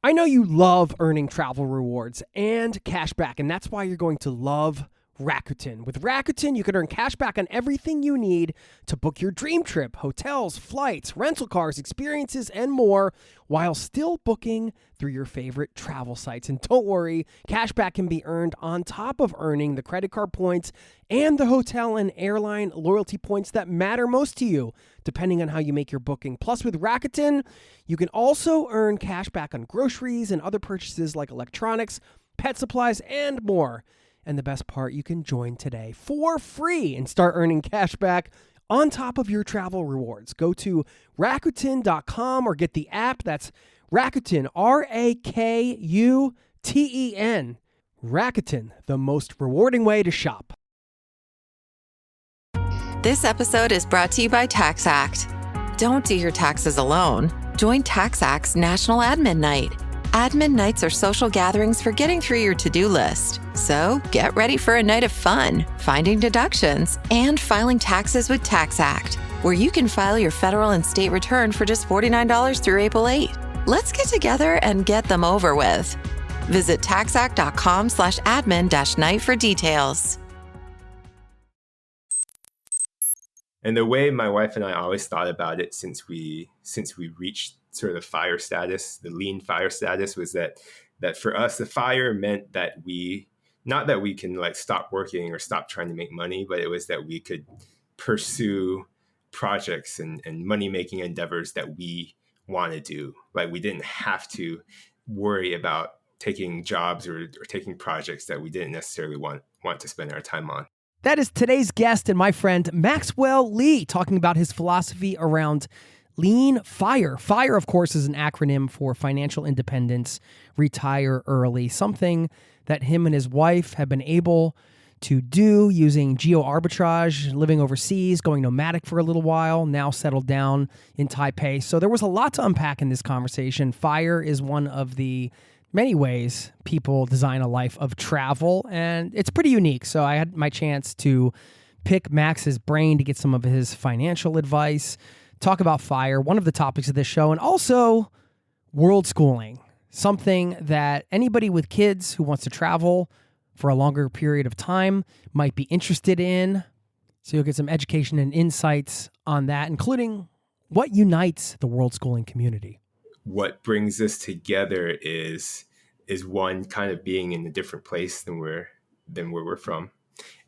I know you love earning travel rewards and cash back, and that's why you're going to love Rakuten. With Rakuten, you can earn cash back on everything you need to book your dream trip, hotels, flights, rental cars, experiences, and more, while still booking through your favorite travel sites. And don't worry, cash back can be earned on top of earning the credit card points and the hotel and airline loyalty points that matter most to you, depending on how you make your booking. Plus, with Rakuten, you can also earn cash back on groceries and other purchases like electronics, pet supplies, and more. And the best part, you can join today for free and start earning cash back on top of your travel rewards. Go to Rakuten.com or get the app. That's Rakuten, Rakuten. Rakuten, the most rewarding way to shop. This episode is brought to you by TaxAct. Don't do your taxes alone. Join TaxAct's National Admin Night. Admin nights are social gatherings for getting through your to-do list. So get ready for a night of fun, finding deductions, and filing taxes with TaxAct, where you can file your federal and state return for just $49 through April 8. Let's get together and get them over with. Visit taxact.com/admin-night for details. And the way my wife and I always thought about it since we reached sort of fire status, the lean fire status, was that for us, the fire meant that not that we can like stop working or stop trying to make money, but it was that we could pursue projects and money-making endeavors that we want to do. Like we didn't have to worry about taking jobs or taking projects that we didn't necessarily want to spend our time on. That is today's guest and my friend Maxwell Lee talking about his philosophy around lean fire. FIRE, of course, is an acronym for financial independence, retire early, something that him and his wife have been able to do using geo arbitrage, living overseas, going nomadic for a little while, now settled down in Taipei. So there was a lot to unpack in this conversation. FIRE is one of the many ways people design a life of travel, and it's pretty unique. So I had my chance to pick Max's brain to get some of his financial advice, talk about FIRE, one of the topics of this show, and also Worldschooling, something that anybody with kids who wants to travel for a longer period of time might be interested in. So you'll get some education and insights on that, including what unites the Worldschooling community. What brings us together is one, kind of being in a different place than where we're from,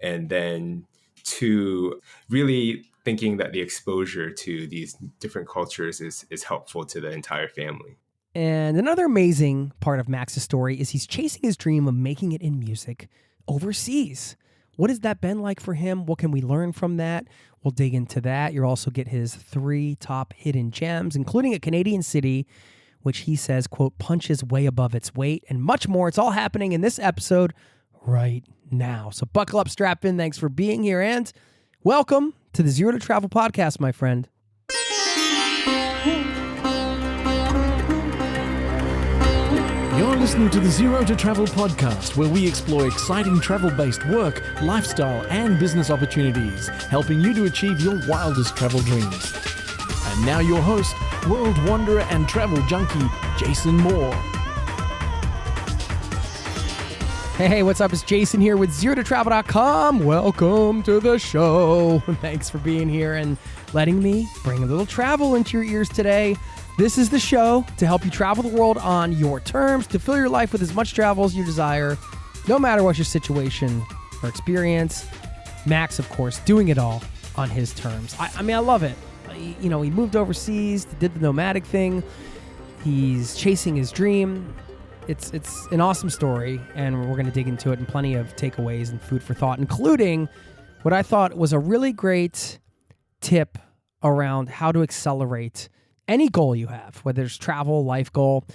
and then two, really thinking that the exposure to these different cultures is helpful to the entire family. And another amazing part of Max's story is he's chasing his dream of making it in music overseas. What has that been like for him? What can we learn from that? We'll dig into that. You'll also get his 3 top hidden gems, including a Canadian city, which he says, quote, punches way above its weight, and much more. It's all happening in this episode right now. So buckle up, strap in. Thanks for being here, and welcome to the Zero to Travel podcast, my friend. You're listening to the Zero to Travel podcast, where we explore exciting travel-based work, lifestyle, and business opportunities, helping you to achieve your wildest travel dreams. And now your host, world wanderer and travel junkie, Jason Moore. Hey, what's up? It's Jason here with ZeroToTravel.com. Welcome to the show. Thanks for being here and letting me bring a little travel into your ears today. This is the show to help you travel the world on your terms, to fill your life with as much travel as you desire, no matter what your situation or experience. Max, of course, doing it all on his terms. I mean, I love it. He moved overseas, did the nomadic thing. He's chasing his dream. It's an awesome story, and we're going to dig into it, and plenty of takeaways and food for thought, including what I thought was a really great tip around how to accelerate any goal you have, whether it's travel, life goal,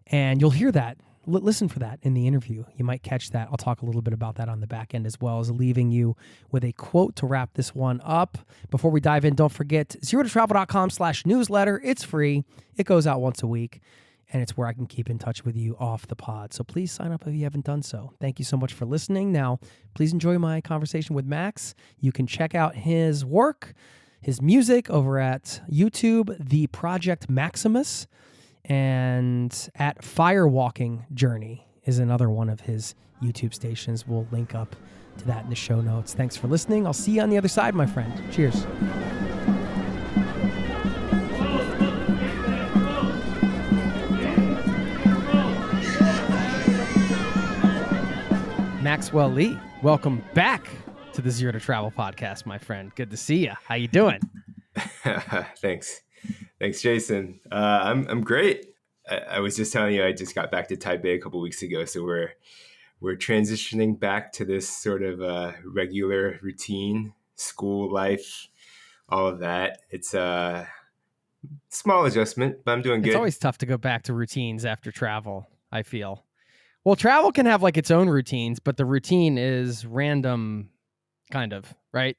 and you'll hear that. Listen for that in the interview. You might catch that. I'll talk a little bit about that on the back end, as well as leaving you with a quote to wrap this one up. Before we dive in, don't forget zerototravel.com/newsletter. It's free. It goes out once a week, and it's where I can keep in touch with you off the pod. So please sign up if you haven't done so. Thank you so much for listening. Now, please enjoy my conversation with Max. You can check out his work, his music over at YouTube, The Project Maximus. And at Firewalking Journey is another one of his YouTube stations. We'll link up to that in the show notes. Thanks for listening. I'll see you on the other side, my friend. Cheers. Maxwell Lee, welcome back to the Zero to Travel podcast, my friend. Good to see you. How you doing? Thanks, Jason. I'm great. I was just telling you, I just got back to Taipei a couple weeks ago, so we're transitioning back to this sort of regular routine, school life, all of that. It's a small adjustment, but I'm doing good. It's always tough to go back to routines after travel, I feel. Well, travel can have like its own routines, but the routine is random, kind of, right?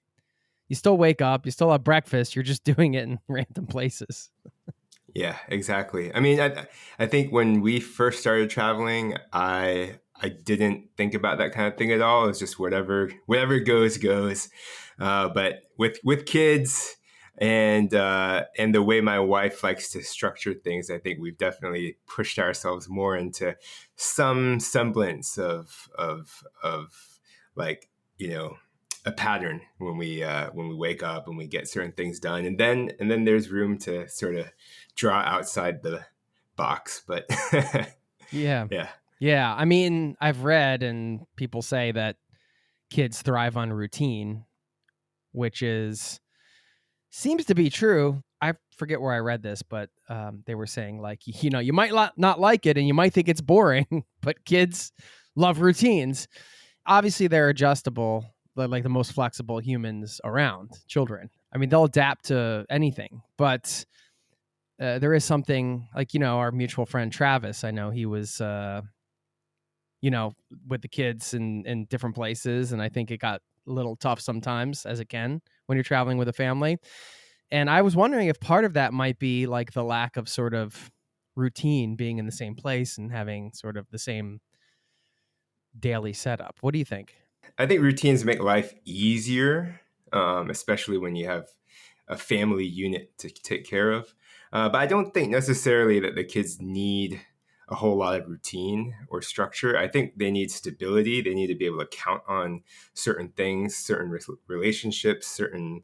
You still wake up, you still have breakfast, you're just doing it in random places. Yeah, exactly. I mean, I think when we first started traveling, I didn't think about that kind of thing at all. It's just whatever goes. But with kids and the way my wife likes to structure things, I think we've definitely pushed ourselves more into some semblance of like, a pattern when we wake up and we get certain things done, and then there's room to sort of draw outside the box. But Yeah. I mean, I've read and people say that kids thrive on routine, which seems to be true. I forget where I read this, but they were saying like, you might not like it and you might think it's boring, but kids love routines. Obviously, they're adjustable, like the most flexible humans around, children. I mean, they'll adapt to anything, but there is something like, our mutual friend Travis, I know he was, with the kids in different places. And I think it got a little tough sometimes, as it can when you're traveling with a family. And I was wondering if part of that might be like the lack of sort of routine, being in the same place and having sort of the same daily setup. What do you think? I think routines make life easier, especially when you have a family unit to take care of. But I don't think necessarily that the kids need a whole lot of routine or structure. I think they need stability. They need to be able to count on certain things, certain relationships, certain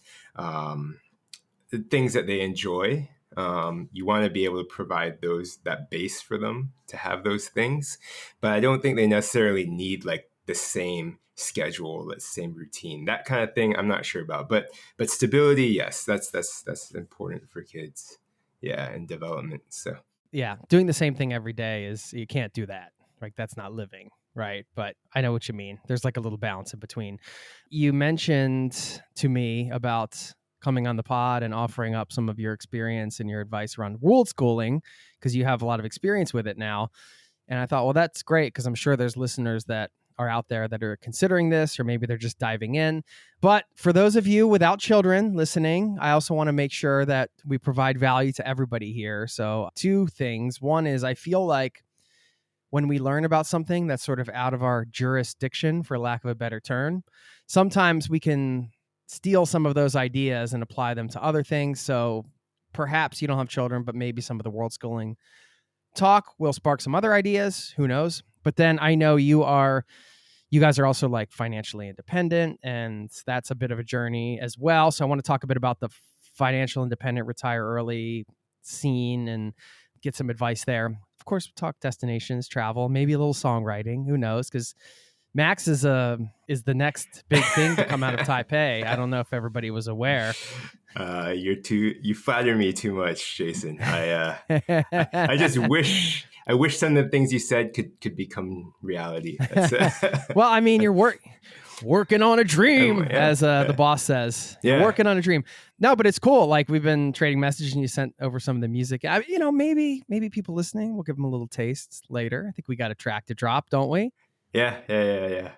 things that they enjoy. You want to be able to provide that base for them to have those things. But I don't think they necessarily need like the same schedule, the same routine, that kind of thing. I'm not sure about, but stability, yes, that's important for kids. Yeah, and development. So yeah, doing the same thing every day you can't do that. Like that's not living, right? But I know what you mean. There's like a little balance in between. You mentioned to me about coming on the pod and offering up some of your experience and your advice around Worldschooling, because you have a lot of experience with it now. And I thought, well, that's great, because I'm sure there's listeners that are out there that are considering this, or maybe they're just diving in. But for those of you without children listening, I also want to make sure that we provide value to everybody here. So 2 things. One is I feel like when we learn about something that's sort of out of our jurisdiction, for lack of a better term, sometimes we can steal some of those ideas and apply them to other things. So perhaps you don't have children, but maybe some of the Worldschooling talk will spark some other ideas. Who knows? But then I know you guys are also like financially independent, and that's a bit of a journey as well. So I want to talk a bit about the financial independent, retire early scene and get some advice there. Of course, we'll talk destinations, travel, maybe a little songwriting. Who knows? Because Max is the next big thing to come out of Taipei. I don't know if everybody was aware. You flatter me too much, Jason. I just wish some of the things you said could become reality. Well, I mean, you're working on a dream, as the boss says. You're working on a dream. No, but it's cool. Like, we've been trading messages and you sent over some of the music. Maybe people listening, we'll give them a little taste later. I think we got a track to drop, don't we? Yeah.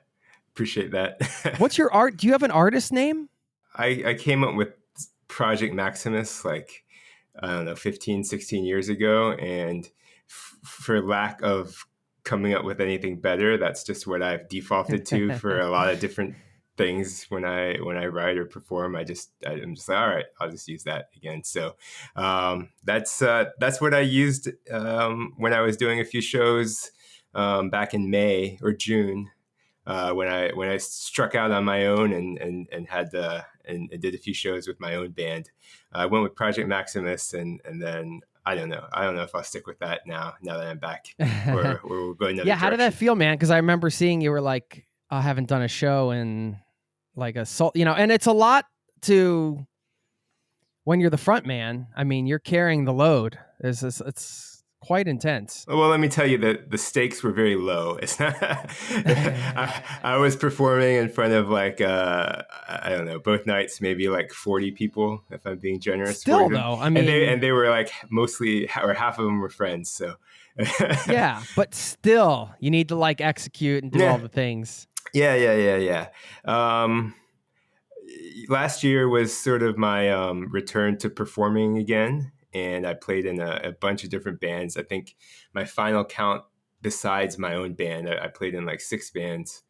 Appreciate that. What's your art? Do you have an artist name? I came up with Project Maximus, like, I don't know, 15, 16 years ago. And for lack of coming up with anything better, that's just what I've defaulted to for a lot of different things when I write or perform. I'm just like, all right, I'll just use that again. So that's what I used when I was doing a few shows back in May or June. When I struck out on my own and had and did a few shows with my own band. I went with Project Maximus, and then I don't know if I'll stick with that now that I'm back, or we'll go another Yeah, how did direction. that feel, man? Because I remember seeing you were like, I haven't done a show in like and it's a lot to when you're the front man. I mean, you're carrying the load. It's quite intense. Well, let me tell you that the stakes were very low. It's not, I was performing in front of like, I don't know, both nights, maybe like 40 people, if I'm being generous. Still though, I mean, and they were like mostly, or half of them were friends. So yeah, but still you need to like execute and do all the things. Yeah. Last year was sort of my return to performing again. And I played in a bunch of different bands. I think my final count, besides my own band, I played in like 6 bands.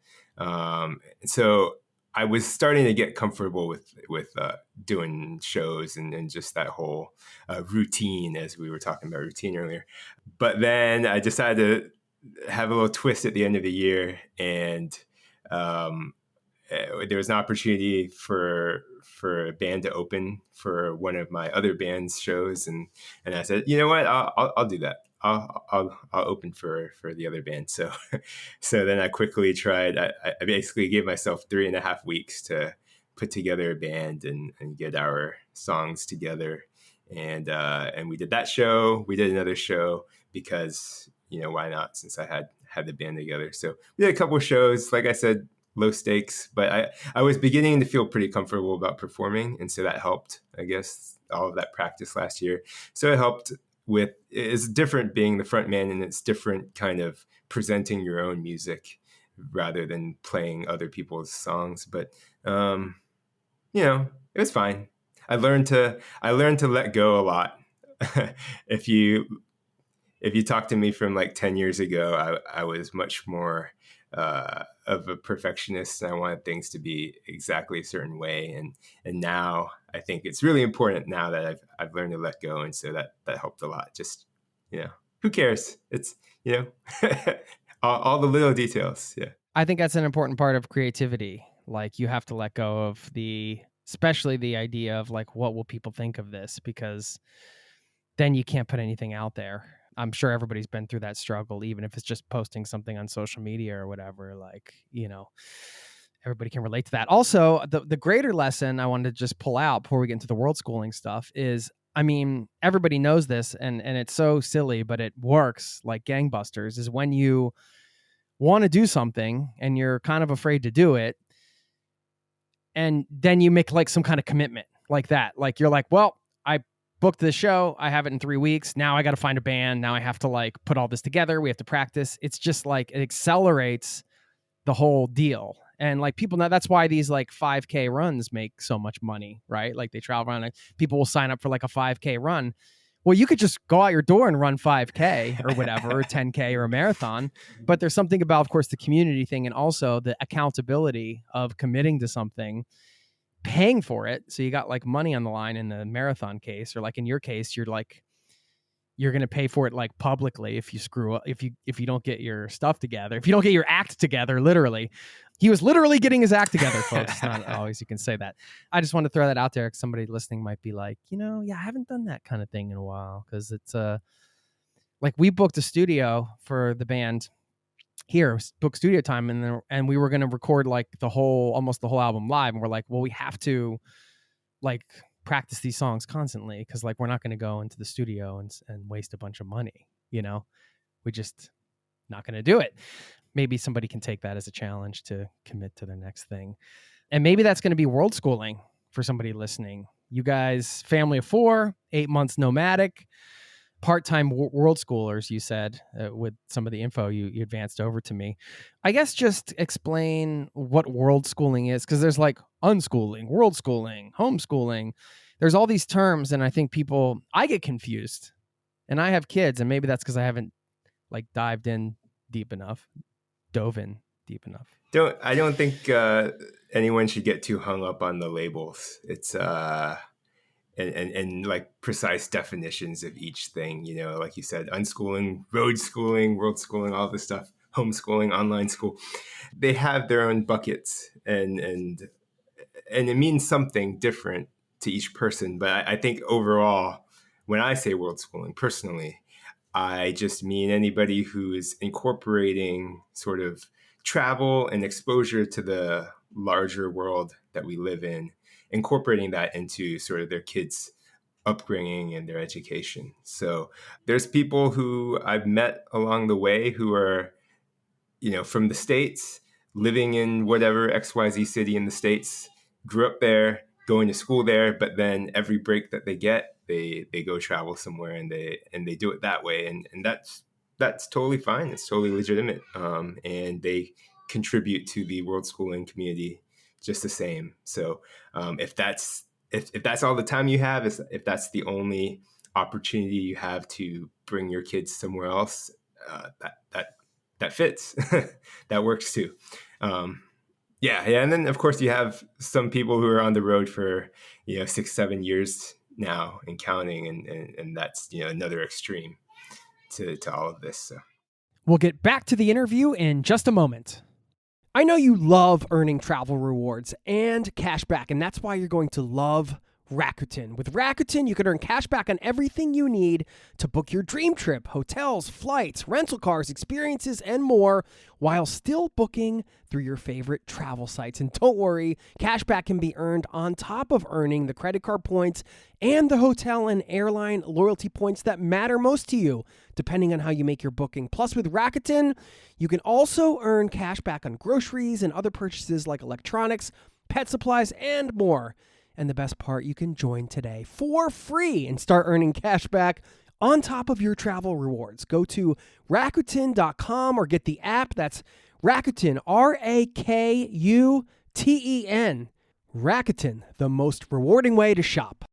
So I was starting to get comfortable with doing shows and just that whole routine, as we were talking about routine earlier. But then I decided to have a little twist at the end of the year, and there was an opportunity for a band to open for one of my other band's shows, and I said, you know what, I'll do that. I'll open for the other band. So then I quickly tried. I basically gave myself 3.5 weeks to put together a band and get our songs together, and we did that show. We did another show because, you know, why not? Since I had the band together, so we did a couple of shows. Like I said, low stakes, but I was beginning to feel pretty comfortable about performing. And so that helped, I guess, all of that practice last year. So it helped with, it's different being the front man, and it's different kind of presenting your own music rather than playing other people's songs. But, you know, it was fine. I learned to let go a lot. If you talk to me from like 10 years ago, I was much more of a perfectionist, and I wanted things to be exactly a certain way. And now I think it's really important now that I've learned to let go. And so that helped a lot. Just, you know, who cares? It's, you know, all the little details. Yeah. I think that's an important part of creativity. Like, you have to let go of especially the idea of like, what will people think of this? Because then you can't put anything out there. I'm sure everybody's been through that struggle, even if it's just posting something on social media or whatever. Like, you know, everybody can relate to that. Also, the greater lesson I wanted to just pull out before we get into the Worldschooling stuff is, I mean, everybody knows this, and it's so silly, but it works like gangbusters, is when you want to do something and you're kind of afraid to do it, and then you make like some kind of commitment like that. Like, you're like, well, I booked this show, I have it in 3 weeks. Now I got to find a band. Now I have to like put all this together. We have to practice. It's just like, it accelerates the whole deal. And like, people know that's why these like 5K runs make so much money, right? Like, they travel around, like, people will sign up for like a 5K run. Well, you could just go out your door and run 5K or whatever, or 10K or a marathon. But there's something about, of course, the community thing, and also the accountability of committing to something, paying for it. So you got like money on the line in the marathon case, or like in your case, you're going to pay for it like publicly if you screw up, if you don't get your stuff together, if you don't get your act together. Literally, he was literally getting his act together, folks. It's not always you can say that. I just want to throw that out there, because somebody listening might be like, you know, yeah, I haven't done that kind of thing in a while, because it's like, we booked a studio for the band here, book studio time, and we were going to record like almost the whole album live, and we're like, well, we have to like practice these songs constantly, because like, we're not going to go into the studio and waste a bunch of money, you know. We just not going to do it. Maybe somebody can take that as a challenge to commit to their next thing, and maybe that's going to be Worldschooling for somebody listening. You guys, family of 4, 8 months nomadic, part-time Worldschoolers, you said, with some of the info you advanced over to me. I guess just explain what Worldschooling is, because there's like unschooling, Worldschooling, homeschooling. There's all these terms, and I think I get confused, and I have kids, and maybe that's because I haven't like dove in deep enough. I don't think anyone should get too hung up on the labels. It's and like precise definitions of each thing, like you said, unschooling, road schooling, world schooling, all this stuff, homeschooling, online school. They have their own buckets, and it means something different to each person. But I think overall, when I say world schooling, personally, I just mean anybody who is incorporating sort of travel and exposure to the larger world that we live in, incorporating that into sort of their kids' upbringing and their education. So there's people who I've met along the way who are, from the States, living in whatever XYZ city in the States, grew up there, going to school there, but then every break that they get, they go travel somewhere and they do it that way. And that's totally fine. It's totally legitimate. And they contribute to the world schooling community just the same. So if that's all the time you have, if that's the only opportunity you have to bring your kids somewhere else, that fits. That works too. Yeah. And then of course you have some people who are on the road for 6-7 years now and counting, and that's another extreme to all of this. So We'll get back to the interview in just a moment. I know you love earning travel rewards and cash back, and that's why you're going to love Rakuten. With Rakuten, you can earn cash back on everything you need to book your dream trip, hotels, flights, rental cars, experiences, and more, while still booking through your favorite travel sites. And don't worry, cash back can be earned on top of earning the credit card points and the hotel and airline loyalty points that matter most to you, depending on how you make your booking. Plus, with Rakuten, you can also earn cash back on groceries and other purchases like electronics, pet supplies, and more. And the best part, you can join today for free and start earning cash back on top of your travel rewards. Go to Rakuten.com or get the app. That's Rakuten, Rakuten. Rakuten, the most rewarding way to shop.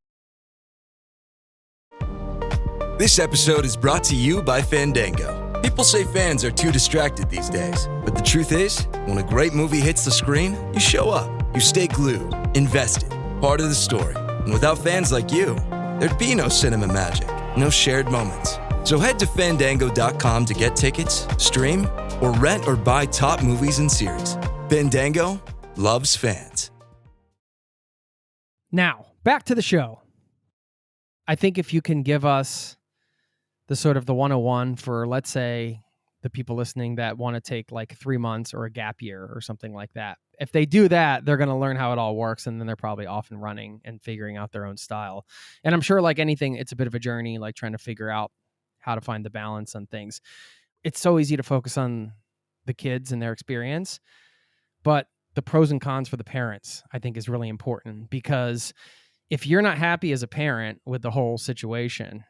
This episode is brought to you by Fandango. People say fans are too distracted these days, but the truth is, when a great movie hits the screen, you show up, you stay glued, invested, part of the story. And without fans like you, there'd be no cinema magic, no shared moments. So head to Fandango.com to get tickets, stream, or rent or buy top movies and series. Fandango loves fans. Now, back to the show. I think if you can give us the sort of the 101 for, let's say, the people listening that want to take like 3 months or a gap year or something like that. If they do that, they're going to learn how it all works, and then they're probably off and running and figuring out their own style. And I'm sure like anything, it's a bit of a journey, like trying to figure out how to find the balance on things. It's so easy to focus on the kids and their experience, but the pros and cons for the parents, I think, is really important, because if you're not happy as a parent with the whole situation,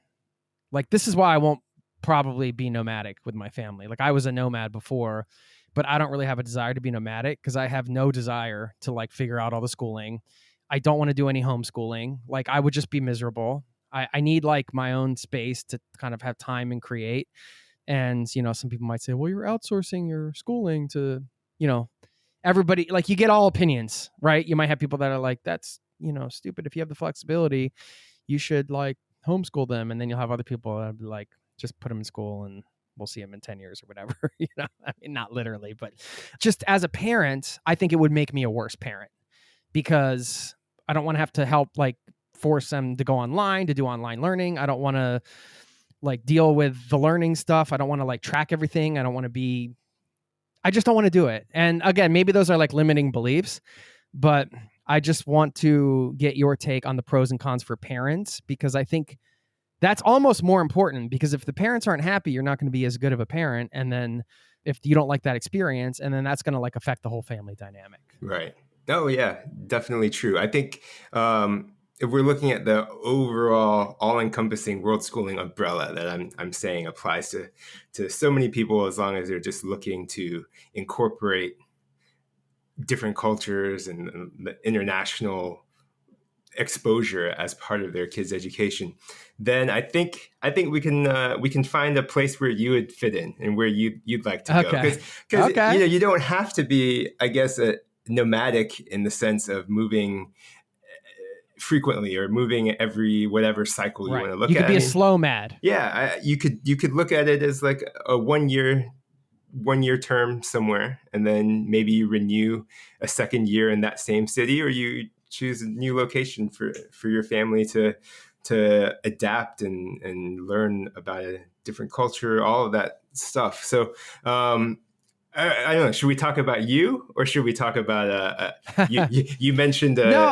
like this is why I won't probably be nomadic with my family. Like I was a nomad before, but I don't really have a desire to be nomadic because I have no desire to like figure out all the schooling. I don't want to do any homeschooling. Like I would just be miserable. I need like my own space to kind of have time and create. And, some people might say, well, you're outsourcing your schooling to, everybody. Like you get all opinions, right? You might have people that are like, that's, stupid. If you have the flexibility, you should like homeschool them. And then you'll have other people that be like, just put them in school and we'll see them in 10 years or whatever. I mean, not literally, but just as a parent, I think it would make me a worse parent because I don't want to have to help like force them to go online, to do online learning. I don't want to like deal with the learning stuff. I don't want to like track everything. I just don't want to do it. And again, maybe those are like limiting beliefs, but I just want to get your take on the pros and cons for parents, because I think that's almost more important, because if the parents aren't happy, you're not going to be as good of a parent. And then if you don't like that experience, and then that's going to like affect the whole family dynamic. Right. Oh yeah, definitely true. I think if we're looking at the overall all-encompassing world schooling umbrella that I'm saying applies to so many people, as long as they're just looking to incorporate different cultures and the international exposure as part of their kids' education, then I think we can find a place where you would fit in and where you'd like to go. Okay. Because Okay. you don't have to be, I guess, a nomadic in the sense of moving frequently or moving every whatever cycle you want to look You at. could be a slow mad. Yeah, you could look at it as like a 1 year term somewhere, and then maybe you renew a second year in that same city, or you choose a new location for your family to adapt and learn about a different culture, all of that stuff. So I don't know. Should we talk about you, or should we talk about you mentioned No,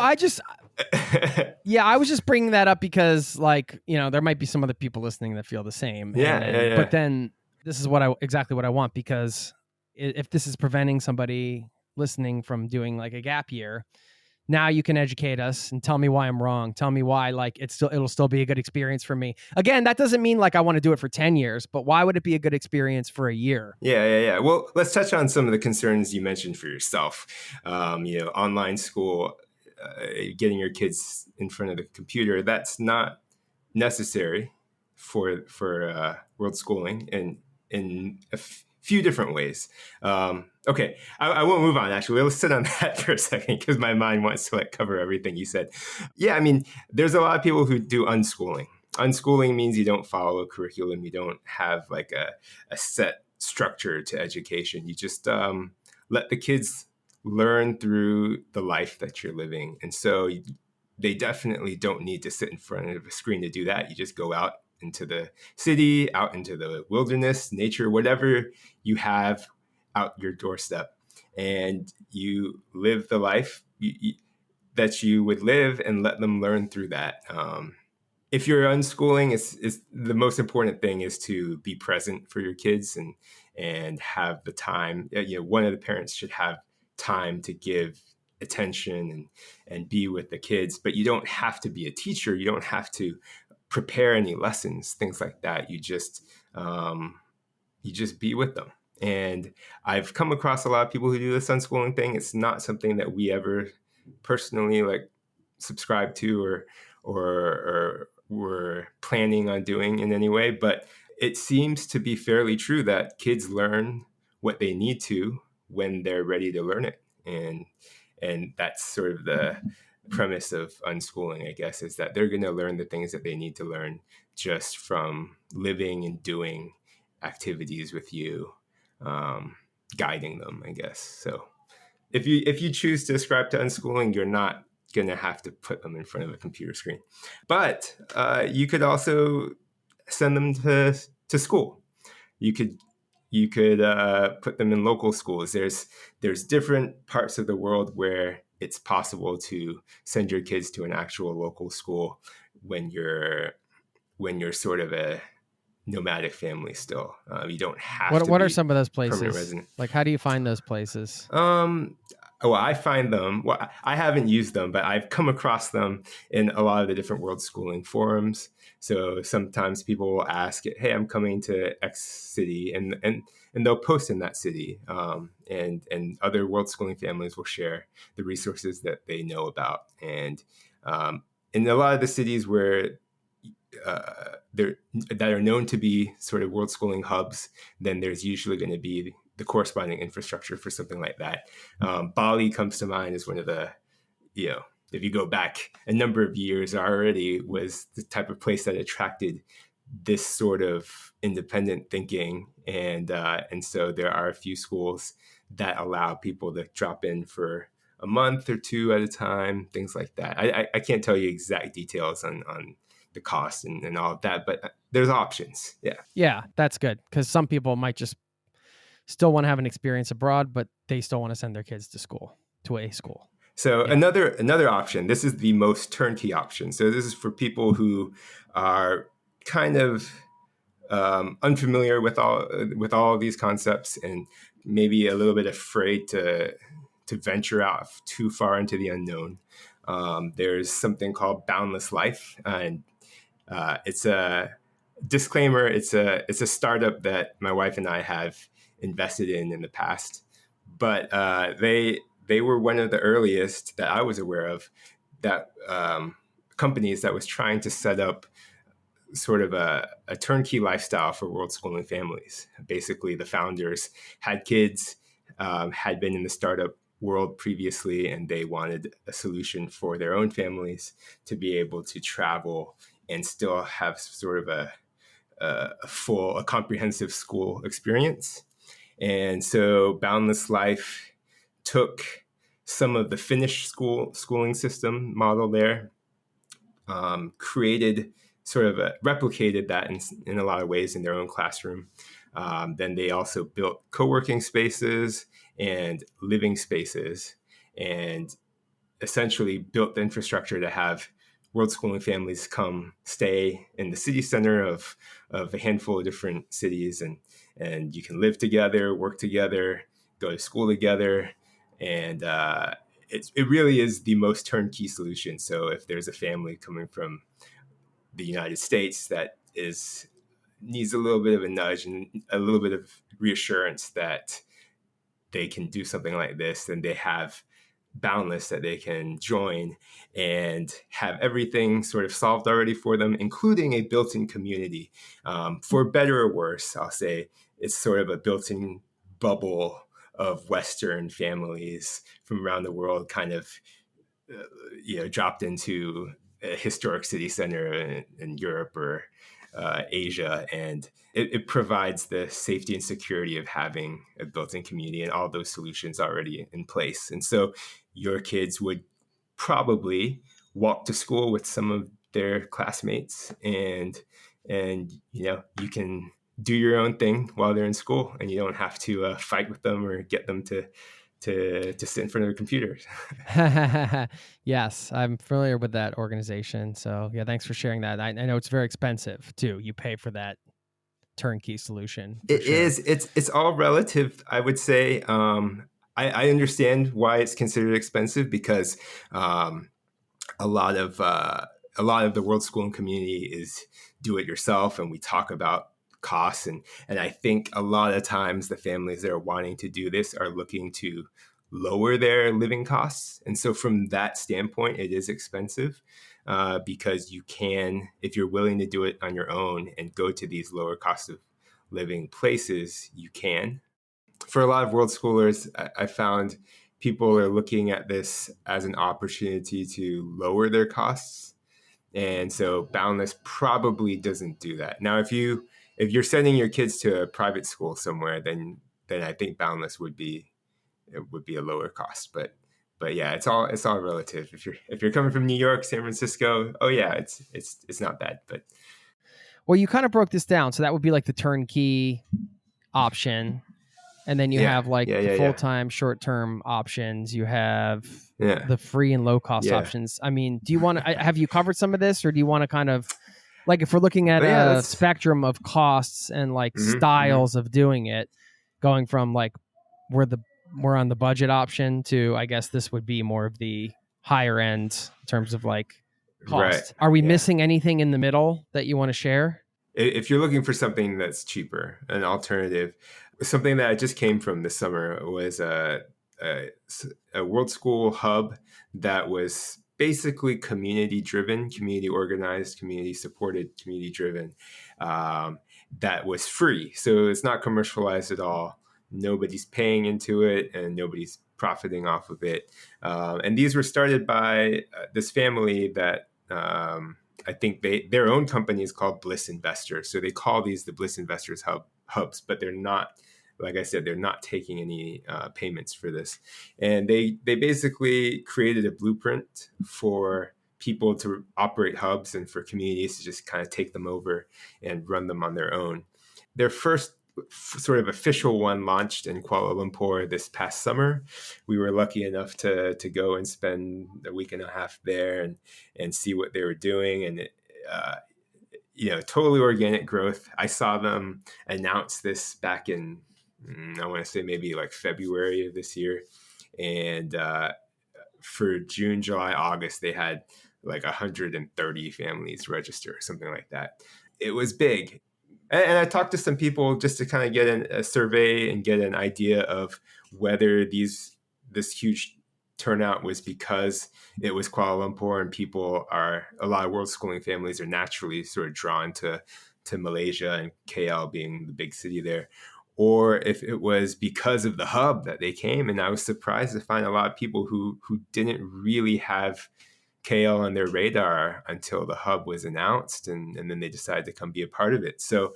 I was just bringing that up because, like, there might be some other people listening that feel the same. Yeah. But then this is exactly what I want, because if this is preventing somebody listening from doing like a gap year, now you can educate us and tell me why I'm wrong. Tell me why, like, it'll still be a good experience for me. Again, that doesn't mean like I want to do it for 10 years, but why would it be a good experience for a year? Yeah. Well, let's touch on some of the concerns you mentioned for yourself. Online school, getting your kids in front of the computer, that's not necessary for world schooling in a few different ways. Okay, I won't move on. Actually, let's sit on that for a second because my mind wants to cover everything you said. Yeah, I mean, there's a lot of people who do unschooling. Unschooling means you don't follow a curriculum. You don't have like a set structure to education. You just let the kids learn through the life that you're living. And so they definitely don't need to sit in front of a screen to do that. You just go out into the city, out into the wilderness, nature, whatever you have out your doorstep, and you live the life that you would live and let them learn through that. If you're unschooling, it's the most important thing is to be present for your kids and have the time. One of the parents should have time to give attention and be with the kids, but you don't have to be a teacher. You don't have to prepare any lessons, things like that. You just be with them. And I've come across a lot of people who do this unschooling thing. It's not something that we ever personally subscribe to or were planning on doing in any way, but it seems to be fairly true that kids learn what they need to when they're ready to learn it. And that's sort of the premise of unschooling, I guess, is that they're going to learn the things that they need to learn just from living and doing activities with you, guiding them, I guess. So if you choose to ascribe to unschooling, you're not going to have to put them in front of a computer screen. But you could also send them to school. You could put them in local schools. There's different parts of the world where it's possible to send your kids to an actual local school when you're sort of a nomadic family still. You don't have to. What be are some of those places? Permanent resident. Like, how do you find those places? Well, I find them. Well, I haven't used them, but I've come across them in a lot of the different world schooling forums. So sometimes people will ask, "Hey, I'm coming to X city," and they'll post in that city, and other world schooling families will share the resources that they know about. And in a lot of the cities where that are known to be sort of world schooling hubs, then there's usually going to be the corresponding infrastructure for something like that. Bali comes to mind as one of the, if you go back a number of years already, was the type of place that attracted this sort of independent thinking. And so there are a few schools that allow people to drop in for a month or two at a time, things like that. I can't tell you exact details on the cost and all of that, but there's options. Yeah, that's good, because some people might just still want to have an experience abroad, but they still want to send their kids to a school. So another option, this is the most turnkey option. So this is for people who are kind of unfamiliar with all of these concepts and maybe a little bit afraid to venture out too far into the unknown. There's something called Boundless Life, and it's a disclaimer. It's a startup that my wife and I have invested in the past, but they were one of the earliest that I was aware of companies that was trying to set up sort of a turnkey lifestyle for world schooling families. Basically, the founders had kids, had been in the startup world previously, and they wanted a solution for their own families to be able to travel and still have sort of a comprehensive school experience. And so Boundless Life took some of the Finnish schooling system model there, replicated that in a lot of ways in their own classroom. Then they also built co-working spaces and living spaces, and essentially built the infrastructure to have world schooling families come stay in the city center of a handful of different cities, and you can live together, work together, go to school together, and it really is the most turnkey solution. So if there's a family coming from the United States that needs a little bit of a nudge and a little bit of reassurance that they can do something like this, then they have Boundless that they can join and have everything sort of solved already for them, including a built-in community. For better or worse, I'll say it's sort of a built-in bubble of Western families from around the world, kind of dropped into a historic city center in Europe or Asia, and it provides the safety and security of having a built-in community and all those solutions already in place. And so your kids would probably walk to school with some of their classmates, and you can do your own thing while they're in school, and you don't have to fight with them or get them to sit in front of a computer. Yes, I'm familiar with that organization. So yeah, thanks for sharing that. I know it's very expensive too. You pay for that turnkey solution. It is. It's all relative, I would say. I understand why it's considered expensive, because a lot of the world schooling community is do it yourself, and we talk about costs, and I think a lot of times the families that are wanting to do this are looking to lower their living costs, and so from that standpoint, it is expensive, because you can, if you're willing to do it on your own and go to these lower cost of living places, you can. For a lot of world schoolers, I found people are looking at this as an opportunity to lower their costs. And so Boundless probably doesn't do that. Now, if you're sending your kids to a private school somewhere, then I think Boundless would be a lower cost. But yeah, it's all relative. If you're coming from New York, San Francisco, oh yeah, it's not bad. But well, you kind of broke this down, so that would be like the turnkey option. And then you have the full-time, short-term options. You have the free and low-cost options. I mean, do you want to, have you covered some of this, or do you want to kind of, like, if we're looking at a spectrum of costs and like styles of doing it, going from like we're on the budget option to, I guess this would be more of the higher end in terms of like cost. Right. Are we missing anything in the middle that you want to share? If you're looking for something that's cheaper, an alternative, something that just came from this summer was a World School hub that was basically community driven, community organized, community supported, community driven, that was free. So it's not commercialized at all. Nobody's paying into it and nobody's profiting off of it. And these were started by this family that I think their own company is called Bliss Investors. So they call these the Bliss Investors hubs, but they're not, like I said, they're not taking any payments for this. And they basically created a blueprint for people to operate hubs and for communities to just kind of take them over and run them on their own. Their first sort of official one launched in Kuala Lumpur this past summer. We were lucky enough to go and spend a week and a half there and see what they were doing. And totally organic growth. I saw them announce this back in, I want to say maybe like February of this year. And for June, July, August, they had like 130 families register, something like that. It was big. And I talked to some people just to kind of get a survey and get an idea of whether this huge turnout was because it was Kuala Lumpur and a lot of world schooling families are naturally sort of drawn to Malaysia and KL being the big city there, or if it was because of the hub that they came. And I was surprised to find a lot of people who didn't really have KL on their radar until the hub was announced, and then they decided to come be a part of it. So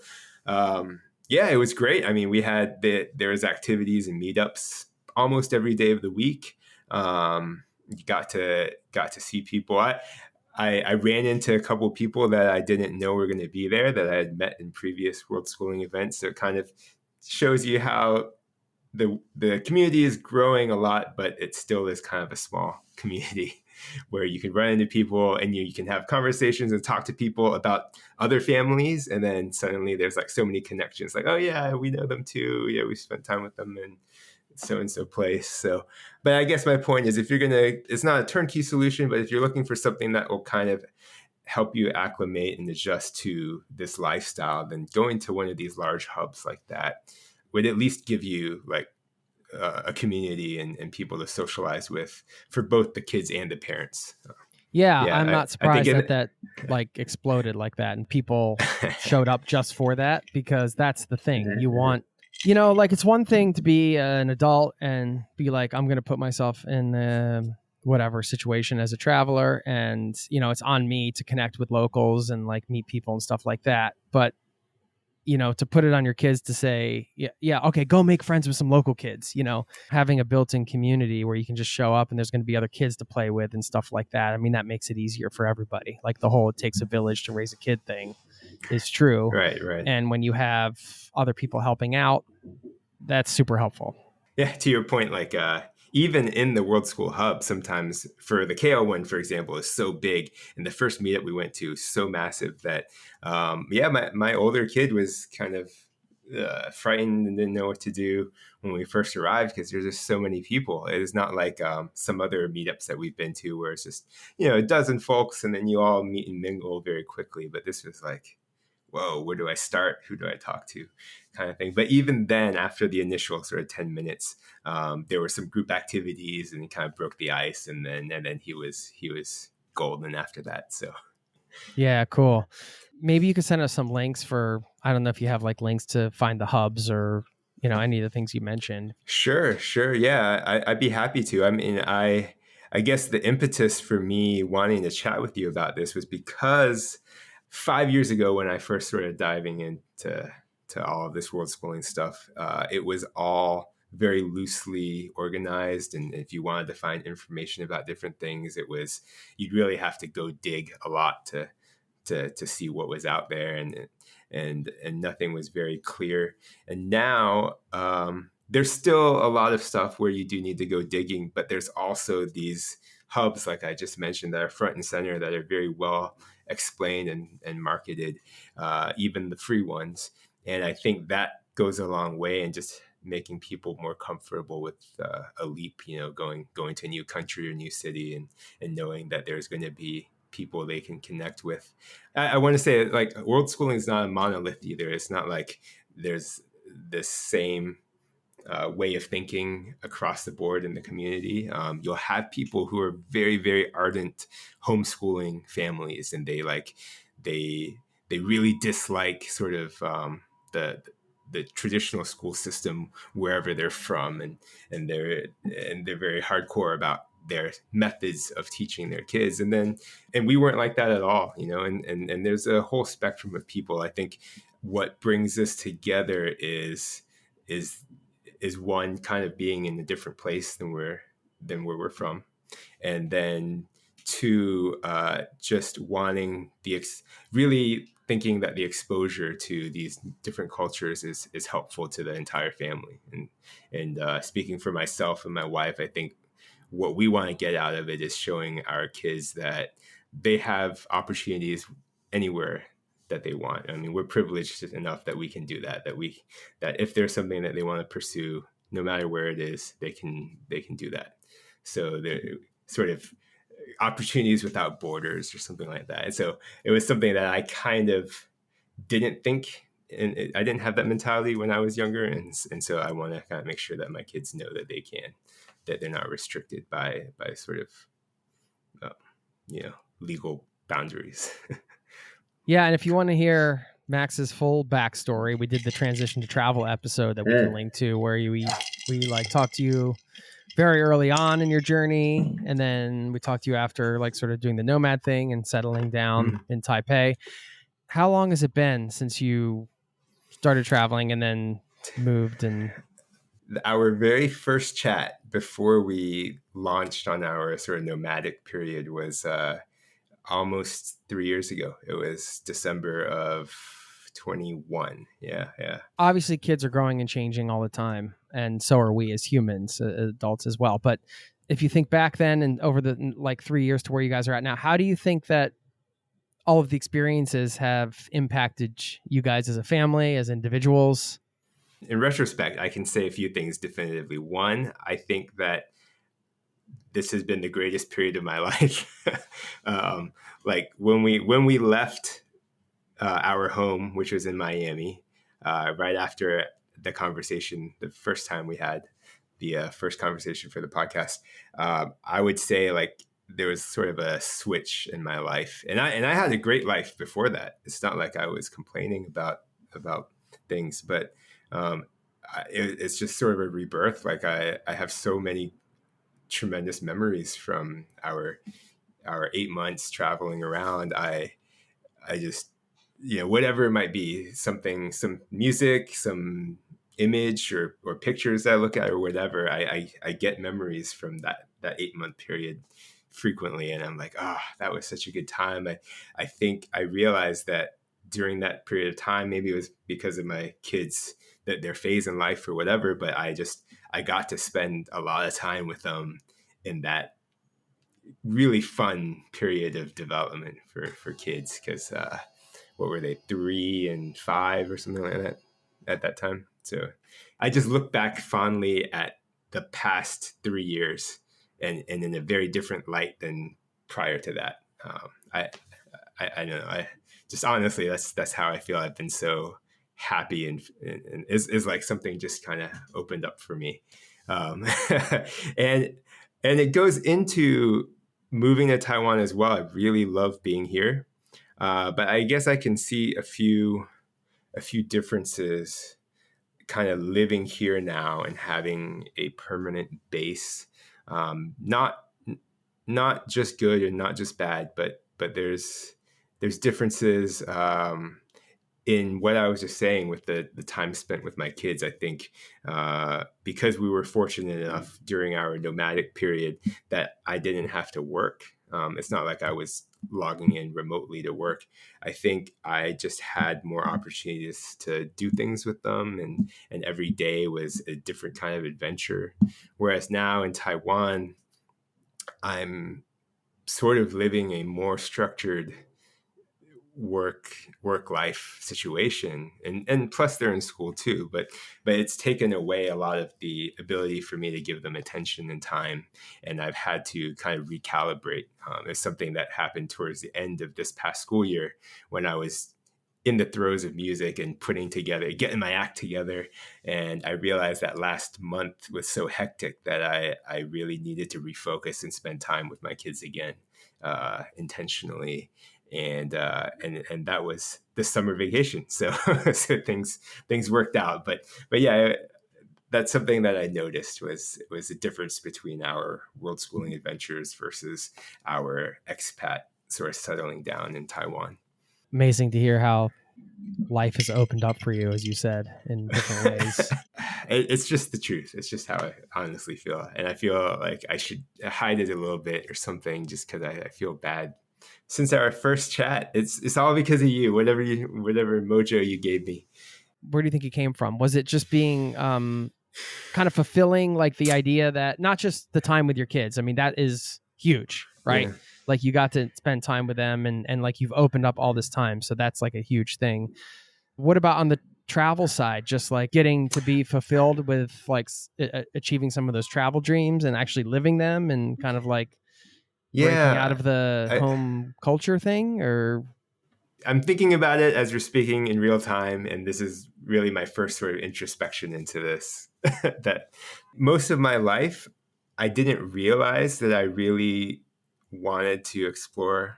yeah, it was great. I mean, there was activities and meetups almost every day of the week. You got to see people. I ran into a couple of people that I didn't know were going to be there that I had met in previous World Schooling events. So it kind of shows you how the community is growing a lot, but it still is kind of a small community where you can run into people and you can have conversations and talk to people about other families. And then suddenly there's like so many connections, like, oh yeah, we know them too. Yeah, we spent time with them in so-and-so place. So, but I guess my point is, if you're it's not a turnkey solution, but if you're looking for something that will kind of help you acclimate and adjust to this lifestyle, then going to one of these large hubs like that would at least give you like a community and people to socialize with for both the kids and the parents. Yeah, Yeah, I'm I not think surprised that like exploded like that and people showed up just for that, because that's the thing. You want, like, it's one thing to be an adult and be like, I'm going to put myself in whatever situation as a traveler, and it's on me to connect with locals and like meet people and stuff like that. But to put it on your kids to say, yeah, okay, go make friends with some local kids, having a built-in community where you can just show up and there's going to be other kids to play with and stuff like that. I mean, that makes it easier for everybody. Like the whole "it takes a village to raise a kid" thing is true. Right. And when you have other people helping out, that's super helpful. Yeah, to your point, like even in the World School Hub, sometimes for the KL one, for example, is so big, and the first meetup we went to so massive that my older kid was kind of frightened and didn't know what to do when we first arrived, because there's just so many people. It is not like some other meetups that we've been to where it's just a dozen folks and then you all meet and mingle very quickly. But this was like, whoa, where do I start? Who do I talk to? Kind of thing. But even then, after the initial sort of 10 minutes, there were some group activities and it kind of broke the ice. And then he was golden after that. So yeah, cool. Maybe you could send us some links for, I don't know if you have like links to find the hubs or, any of the things you mentioned. Sure. Yeah, I'd be happy to. I mean, I guess the impetus for me wanting to chat with you about this was because 5 years ago, when I first started diving into all of this world schooling stuff, it was all very loosely organized. And if you wanted to find information about different things, you'd really have to go dig a lot to see what was out there, and nothing was very clear. And now there's still a lot of stuff where you do need to go digging, but there's also these hubs, like I just mentioned, that are front and center, that are very well explained and marketed, even the free ones. And I think that goes a long way in just making people more comfortable with a leap, going to a new country or new city, and knowing that there's going to be people they can connect with. I want to say, like, world schooling is not a monolith either. It's not like there's this same way of thinking across the board in the community. You'll have people who are very, very ardent homeschooling families, and they really dislike sort of the traditional school system wherever they're from, and they're very hardcore about their methods of teaching their kids. And we weren't like that at all, and there's a whole spectrum of people. I think what brings us together is one, kind of being in a different place than where we're from, and then two, just wanting really thinking that the exposure to these different cultures is helpful to the entire family. And speaking for myself and my wife, I think what we want to get out of it is showing our kids that they have opportunities anywhere that they want. I mean, we're privileged enough that we can do that, that if there's something that they want to pursue, no matter where it is, they can do that. So they're sort of opportunities without borders or something like that. And so it was something that I kind of didn't think I didn't have that mentality when I was younger, and so I want to kind of make sure that my kids know that they can, that they're not restricted by sort of legal boundaries. Yeah, and if you want to hear Max's full backstory, we did the transition to travel episode that we can link to, where we like talked to you very early on in your journey, and then we talked to you after like sort of doing the nomad thing and settling down in Taipei. How long has it been since you started traveling and then moved? And our very first chat before we launched on our sort of nomadic period was almost 3 years ago. It was December of 21. Yeah. obviously kids are growing and changing all the time, and so are we as humans, adults as well. But if you think back then and over the like 3 years to where you guys are at now, how do you think that all of the experiences have impacted you guys as a family, as individuals? In retrospect, I can say a few things definitively. One, I think that this has been the greatest period of my life. Like when we left our home, which was in Miami, right after the first time we had the first conversation for the podcast, I would say like there was sort of a switch in my life, and I had a great life before that. It's not like I was complaining about things, but it's just sort of a rebirth. Like I have so many tremendous memories from our 8 months traveling around. I just, whatever it might be, some music, some image or pictures that I look at or whatever, I get memories from that 8-month period frequently. And I'm like, that was such a good time. I think I realized that during that period of time, maybe it was because of my kids, that their phase in life or whatever, but I got to spend a lot of time with them in that really fun period of development for kids. Because what were they, 3 and 5 or something like that at that time? So I just look back fondly at the past 3 years and in a very different light than prior to that. I don't know. I just honestly, that's how I feel. I've been so happy and is like something just kind of opened up for me. And it goes into moving to Taiwan as well. I really love being here. But I guess I can see a few differences kind of living here now and having a permanent base. Not just good and not just bad, but there's differences in what I was just saying with the time spent with my kids. I think because we were fortunate enough during our nomadic period that I didn't have to work. It's not like I was logging in remotely to work. I think I just had more opportunities to do things with them, and every day was a different kind of adventure. Whereas now in Taiwan, I'm sort of living a more structured work life situation, and plus they're in school too, but it's taken away a lot of the ability for me to give them attention and time, and I've had to kind of recalibrate. It's something that happened towards the end of this past school year when I was in the throes of music and getting my act together, and I realized that last month was so hectic that I really needed to refocus and spend time with my kids again, intentionally. And that was the summer vacation. So so things worked out. But yeah, that's something that I noticed was the difference between our world schooling adventures versus our expat sort of settling down in Taiwan. Amazing to hear how life has opened up for you, as you said, in different ways. It's just the truth. It's just how I honestly feel. And I feel like I should hide it a little bit or something, just because I feel bad. Since our first chat, it's all because of you. Whatever mojo you gave me. Where do you think it came from? Was it just being kind of fulfilling, like the idea that not just the time with your kids? I mean, that is huge, right? Yeah. Like you got to spend time with them, and like you've opened up all this time, so that's like a huge thing. What about on the travel side? Just like getting to be fulfilled with like achieving some of those travel dreams and actually living them, and kind of like breaking out of the home culture thing? Or I'm thinking about it as we're speaking in real time, and this is really my first sort of introspection into this. That most of my life, I didn't realize that I really wanted to explore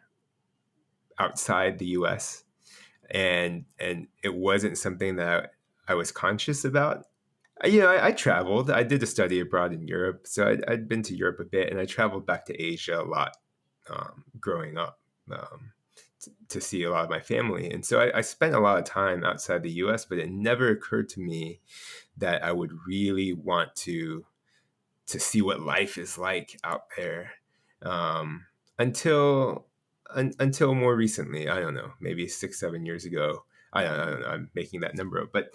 outside the U.S. and it wasn't something that I was conscious about. I traveled. I did a study abroad in Europe, so I'd been to Europe a bit, and I traveled back to Asia a lot growing up. To see a lot of my family. And so I spent a lot of time outside the US, but it never occurred to me that I would really want to see what life is like out there until more recently. I don't know, maybe 6-7 years ago. I don't know, I'm making that number up. But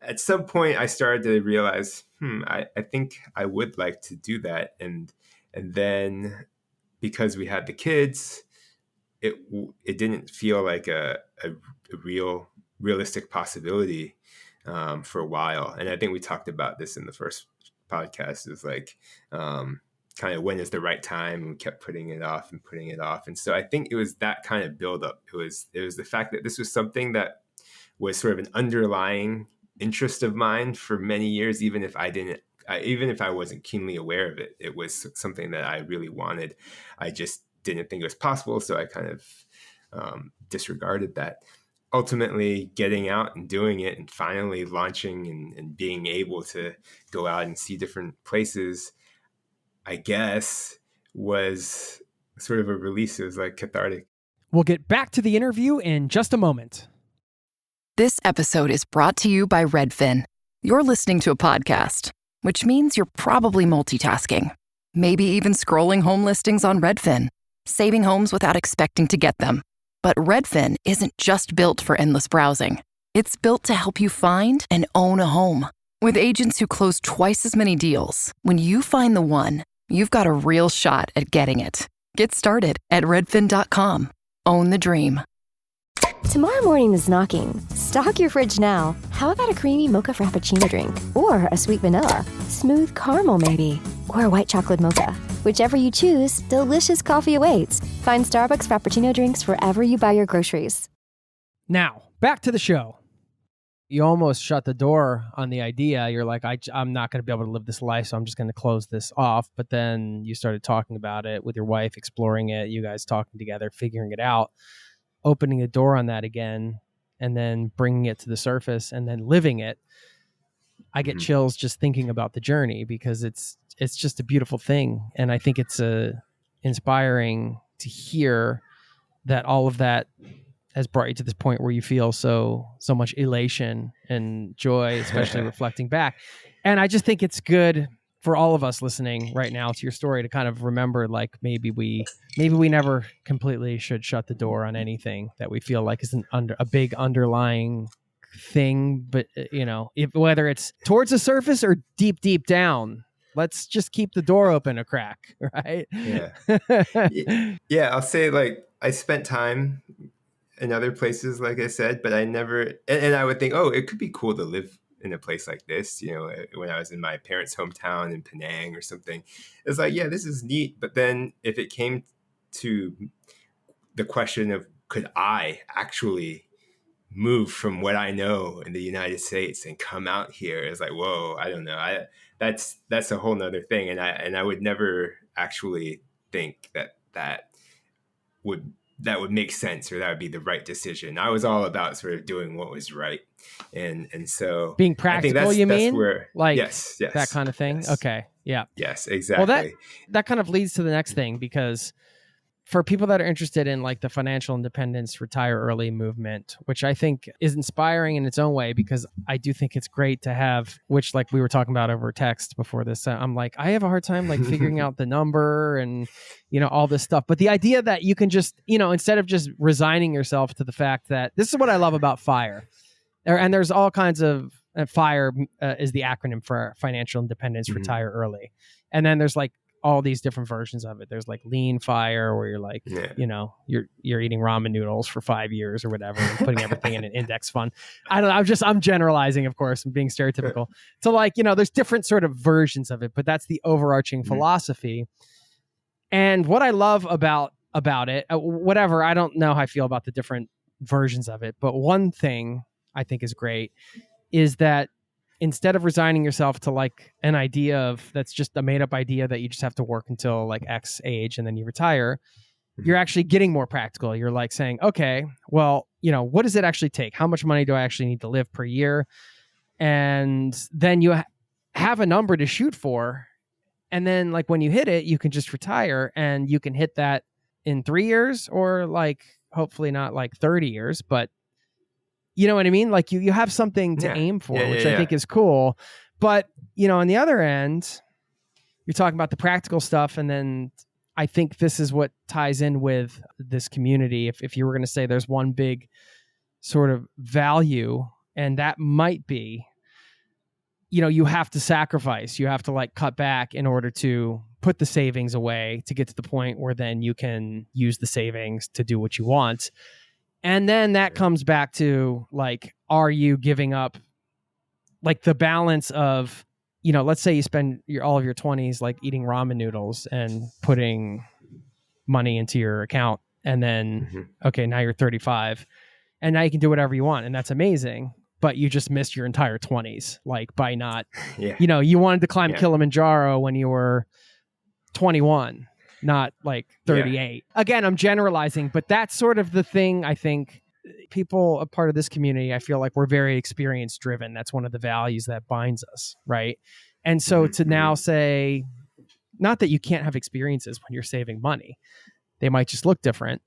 at some point I started to realize, I think I would like to do that. And then because we had the kids, it didn't feel like a realistic possibility for a while. And I think we talked about this in the first podcast. It was like kind of when is the right time, and we kept putting it off. And so I think it was that kind of buildup. It was the fact that this was something that was sort of an underlying interest of mine for many years, even if I wasn't keenly aware of it. It was something that I really wanted. I just didn't think it was possible, so I kind of disregarded that. Ultimately, getting out and doing it, and finally launching and being able to go out and see different places, I guess, was sort of a release. It was like cathartic. We'll get back to the interview in just a moment. This episode is brought to you by Redfin. You're listening to a podcast, which means you're probably multitasking, maybe even scrolling home listings on Redfin, saving homes without expecting to get them. But Redfin isn't just built for endless browsing. It's built to help you find and own a home. With agents who close twice as many deals, when you find the one, you've got a real shot at getting it. Get started at redfin.com. Own the dream. Tomorrow morning is knocking. Stock your fridge now. How about a creamy mocha frappuccino drink? Or a sweet vanilla? Smooth caramel maybe? Or a white chocolate mocha? Whichever you choose, delicious coffee awaits. Find Starbucks Frappuccino drinks wherever you buy your groceries. Now, back to the show. You almost shut the door on the idea. You're like, I'm not going to be able to live this life, so I'm just going to close this off. But then you started talking about it with your wife, exploring it, you guys talking together, figuring it out, opening the door on that again, and then bringing it to the surface and then living it. I get chills just thinking about the journey, because it's just a beautiful thing. And I think it's inspiring to hear that all of that has brought you to this point where you feel so much elation and joy, especially reflecting back. And I just think it's good for all of us listening right now to your story to kind of remember, like, maybe we never completely should shut the door on anything that we feel like is a big underlying thing. But whether it's towards the surface or deep down, let's just keep the door open a crack, right? Yeah. I'll say, like, I spent time in other places, like I said, but I never, and I would think, oh, it could be cool to live in a place like this, when I was in my parents' hometown in Penang or something. It's like, yeah, this is neat. But then if it came to the question of, could I actually move from what I know in the United States and come out here, it's like, whoa, I don't know. That's a whole nother thing. And I would never actually think that would make sense, or that would be the right decision. I was all about sort of doing what was right. And so being practical, you mean? Where, like, yes, that kind of thing. Yes. Okay. Yeah. Yes, exactly. Well, that kind of leads to the next thing, because for people that are interested in, like, the financial independence, retire early movement, which I think is inspiring in its own way, because I do think it's great to have, which, like we were talking about over text before this, I'm like, I have a hard time, like, figuring out the number and, all this stuff. But the idea that you can just, instead of just resigning yourself to the fact that, this is what I love about FIRE. And there's all kinds of, FIRE is the acronym for financial independence, retire early. And then there's, like, all these different versions of it. There's, like, lean FIRE, where you're like, you're eating ramen noodles for 5 years or whatever, and putting everything in an index fund. I don't know. I'm generalizing, of course, and being stereotypical. So, like, there's different sort of versions of it, but that's the overarching philosophy. And what I love about it, whatever, I don't know how I feel about the different versions of it. But one thing I think is great is that instead of resigning yourself to like an idea of that's just a made up idea that you just have to work until like X age and then you retire, you're actually getting more practical. You're like saying, okay, well, what does it actually take? How much money do I actually need to live per year? And then you have a number to shoot for. And then like when you hit it, you can just retire and you can hit that in 3 years or like hopefully not like 30 years, but you know what I mean? Like you have something to aim for, which I think is cool. But, on the other end, you're talking about the practical stuff. And then I think this is what ties in with this community. If you were going to say there's one big sort of value, and that might be, you have to sacrifice, you have to like cut back in order to put the savings away to get to the point where then you can use the savings to do what you want. And then that comes back to like, are you giving up like the balance of, let's say you spend all of your 20s like eating ramen noodles and putting money into your account. And then, okay, now you're 35 and now you can do whatever you want. And that's amazing. But you just missed your entire 20s, like by not, you wanted to climb Kilimanjaro when you were 21. Not like 38. Yeah. Again, I'm generalizing, but that's sort of the thing. I think people, a part of this community, I feel like we're very experience driven. That's one of the values that binds us. Right. And so to now say, not that you can't have experiences when you're saving money, they might just look different,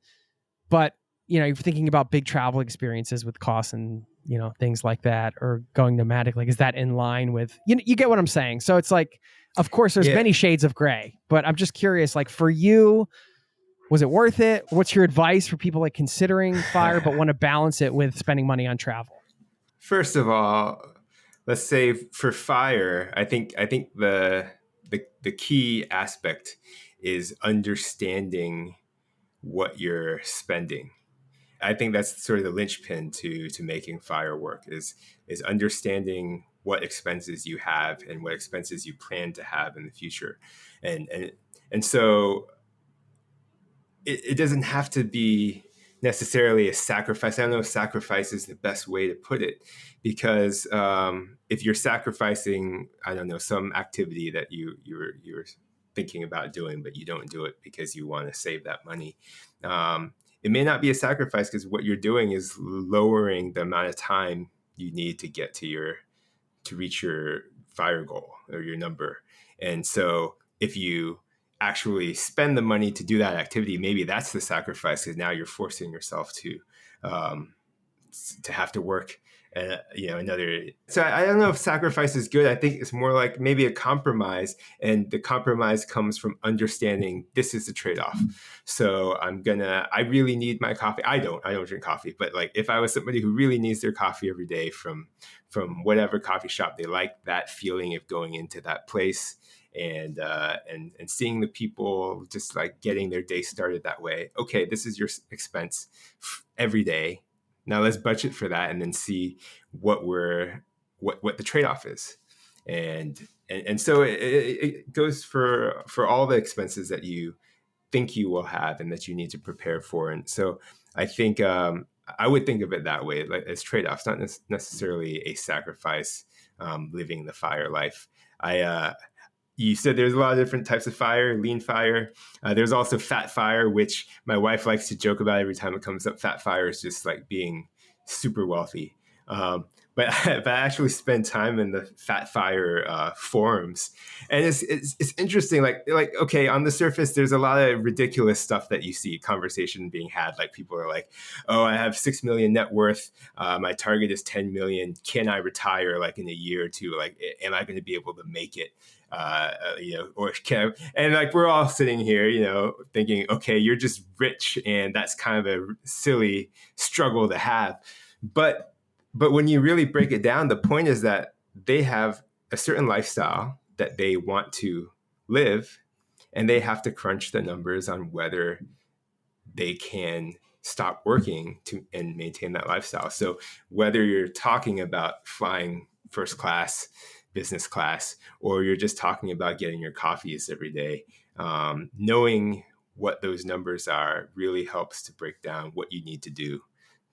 but you're thinking about big travel experiences with costs and, things like that, or going nomadic, like, is that in line with, you get what I'm saying? So it's like, of course, there's many shades of gray, but I'm just curious, like for you, was it worth it? What's your advice for people like considering FIRE, but want to balance it with spending money on travel? First of all, let's say for FIRE, I think the key aspect is understanding what you're spending. I think that's sort of the linchpin to making FIRE work is understanding what expenses you have and what expenses you plan to have in the future. And so it doesn't have to be necessarily a sacrifice. I don't know if sacrifice is the best way to put it, because if you're sacrificing, I don't know, some activity that you're thinking about doing, but you don't do it because you want to save that money, it may not be a sacrifice because what you're doing is lowering the amount of time you need to get to reach your FIRE goal or your number. And so if you actually spend the money to do that activity, maybe that's the sacrifice, because now you're forcing yourself to have to work another. So I don't know if sacrifice is good. I think it's more like maybe a compromise, and the compromise comes from understanding this is the trade-off. So I really need my coffee. I don't drink coffee, but like if I was somebody who really needs their coffee every day from whatever coffee shop they like, that feeling of going into that place and seeing the people just like getting their day started that way. Okay, this is your expense every day. Now let's budget for that and then see what the trade-off is. And so it goes for all the expenses that you think you will have and that you need to prepare for. And so I think I would think of it that way, like as trade-offs, not necessarily a sacrifice, living the FIRE life. You said there's a lot of different types of FIRE, lean FIRE. There's also fat FIRE, which my wife likes to joke about every time it comes up. Fat FIRE is just like being super wealthy. But I actually spend time in the fat FIRE forums, and it's interesting. Like okay, on the surface, there's a lot of ridiculous stuff that you see conversation being had. Like people are like, "Oh, I have 6 million net worth. My target is 10 million. Can I retire like in a year or two? Like, am I going to be able to make it?" Or can I, and like we're all sitting here, thinking, okay, you're just rich, and that's kind of a silly struggle to have, but when you really break it down, the point is that they have a certain lifestyle that they want to live, and they have to crunch the numbers on whether they can stop working and maintain that lifestyle. So whether you're talking about flying first class, business class, or you're just talking about getting your coffees every day, knowing what those numbers are really helps to break down what you need to do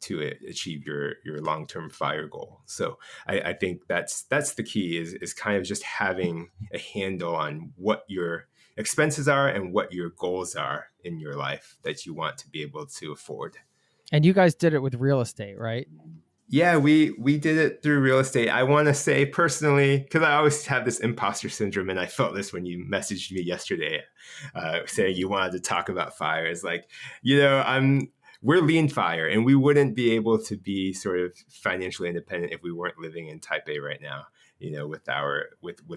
achieve your long-term fire goal. So I think that's the key is kind of just having a handle on what your expenses are and what your goals are in your life that you want to be able to afford. And you guys did it with real estate, right? Yeah, we did it through real estate. I want to say personally, because I always have this imposter syndrome, and I felt this when you messaged me yesterday, saying you wanted to talk about fire. It's like, we're lean fire, and we wouldn't be able to be sort of financially independent if we weren't living in Taipei right now. With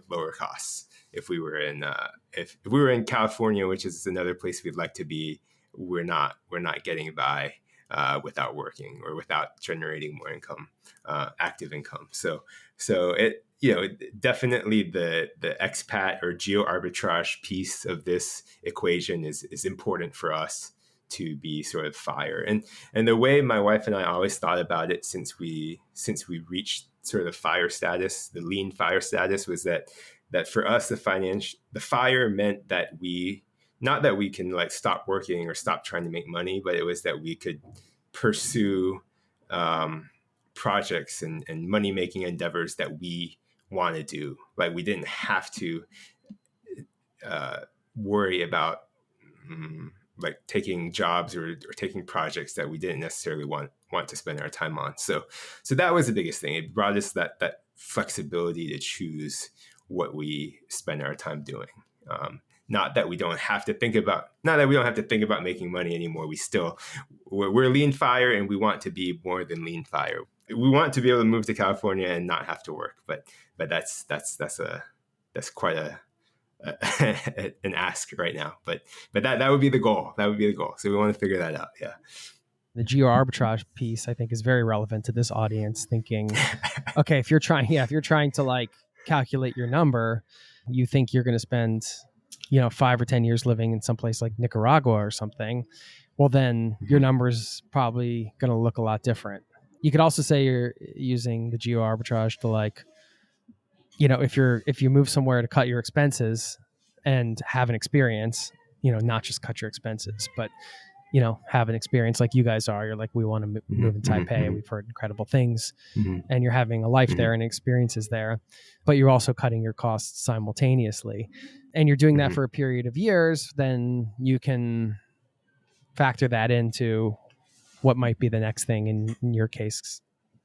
lower costs. If we were in California, which is another place we'd like to be, we're not getting by without working or without generating more income, active income. So it, definitely the expat or geo arbitrage piece of this equation is important for us to be sort of fire. And the way my wife and I always thought about it since we reached sort of fire status, the lean fire status, was that for us, the fire meant that not that we can like stop working or stop trying to make money, but it was that we could pursue projects and money-making endeavors that we want to do. Like we didn't have to worry about like taking jobs or taking projects that we didn't necessarily want to spend our time on. So that was the biggest thing. It brought us that flexibility to choose what we spend our time doing. Not that we don't have to think about making money anymore. We're lean fire, and we want to be more than lean fire. We want to be able to move to California and not have to work. But that's quite an ask right now. But that would be the goal. That would be the goal. So we want to figure that out. Yeah. The geo arbitrage piece, I think, is very relevant to this audience. Thinking, okay, if you're trying to like calculate your number, you think you're going to spend 5 or 10 years living in some place like Nicaragua or something, well, then your number's probably going to look a lot different. You could also say you're using the geo arbitrage to like, if you move somewhere to cut your expenses and have an experience, not just cut your expenses, but, have an experience like you guys are. You're like, we want to move in Taipei. We've heard incredible things, and you're having a life there and experiences there, but you're also cutting your costs simultaneously. And you're doing that for a period of years, then you can factor that into what might be the next thing. In your case,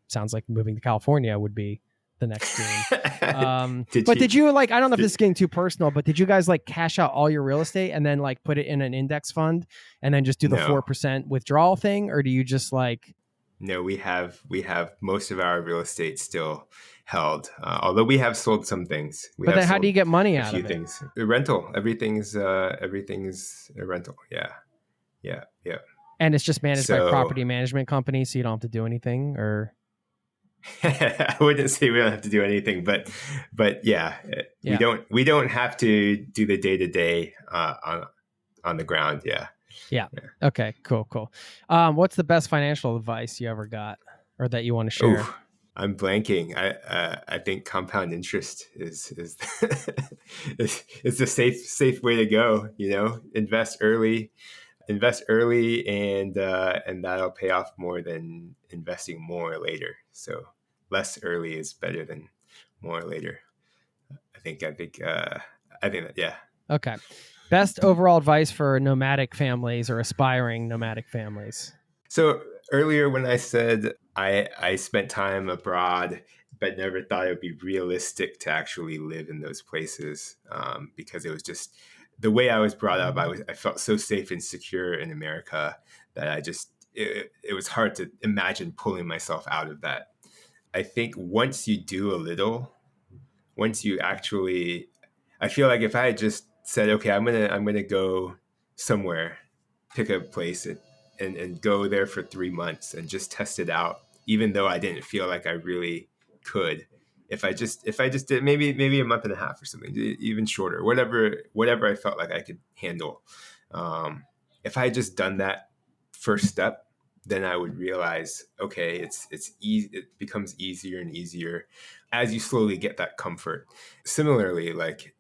sounds like moving to California would be the next dream. Did you like, I don't know if this is getting too personal, but did you guys like cash out all your real estate and then like put it in an index fund and then just do the 4% withdrawal thing? Or do you just like... No, we have most of our real estate still held, although we have sold some things. But then how do you get money out of it? A few things. Rental. Everything's a rental. Yeah. And it's just managed by a property management company, so you don't have to do anything, or... I wouldn't say we don't have to do anything, but yeah, we don't have to do the day-to-day on the ground. Yeah. Okay, cool. What's the best financial advice you ever got or that you want to share? Ooh, I'm blanking. I think compound interest is the safe way to go. Invest early, and that'll pay off more than investing more later. So less early is better than more later. I think that, yeah. Okay. Best overall advice for nomadic families or aspiring nomadic families. So earlier when I said I spent time abroad, but never thought it would be realistic to actually live in those places, because it was just the way I was brought up. I felt so safe and secure in America that it was hard to imagine pulling myself out of that. I think once you do a little, I feel like if I had just said, okay, I'm gonna go somewhere, pick a place and go there for 3 months and just test it out, even though I didn't feel like I really could. If I just did maybe a month and a half or something, even shorter, whatever I felt like I could handle. If I had just done that first step, then I would realize, okay, it's easy. It becomes easier and easier as you slowly get that comfort. Similarly, like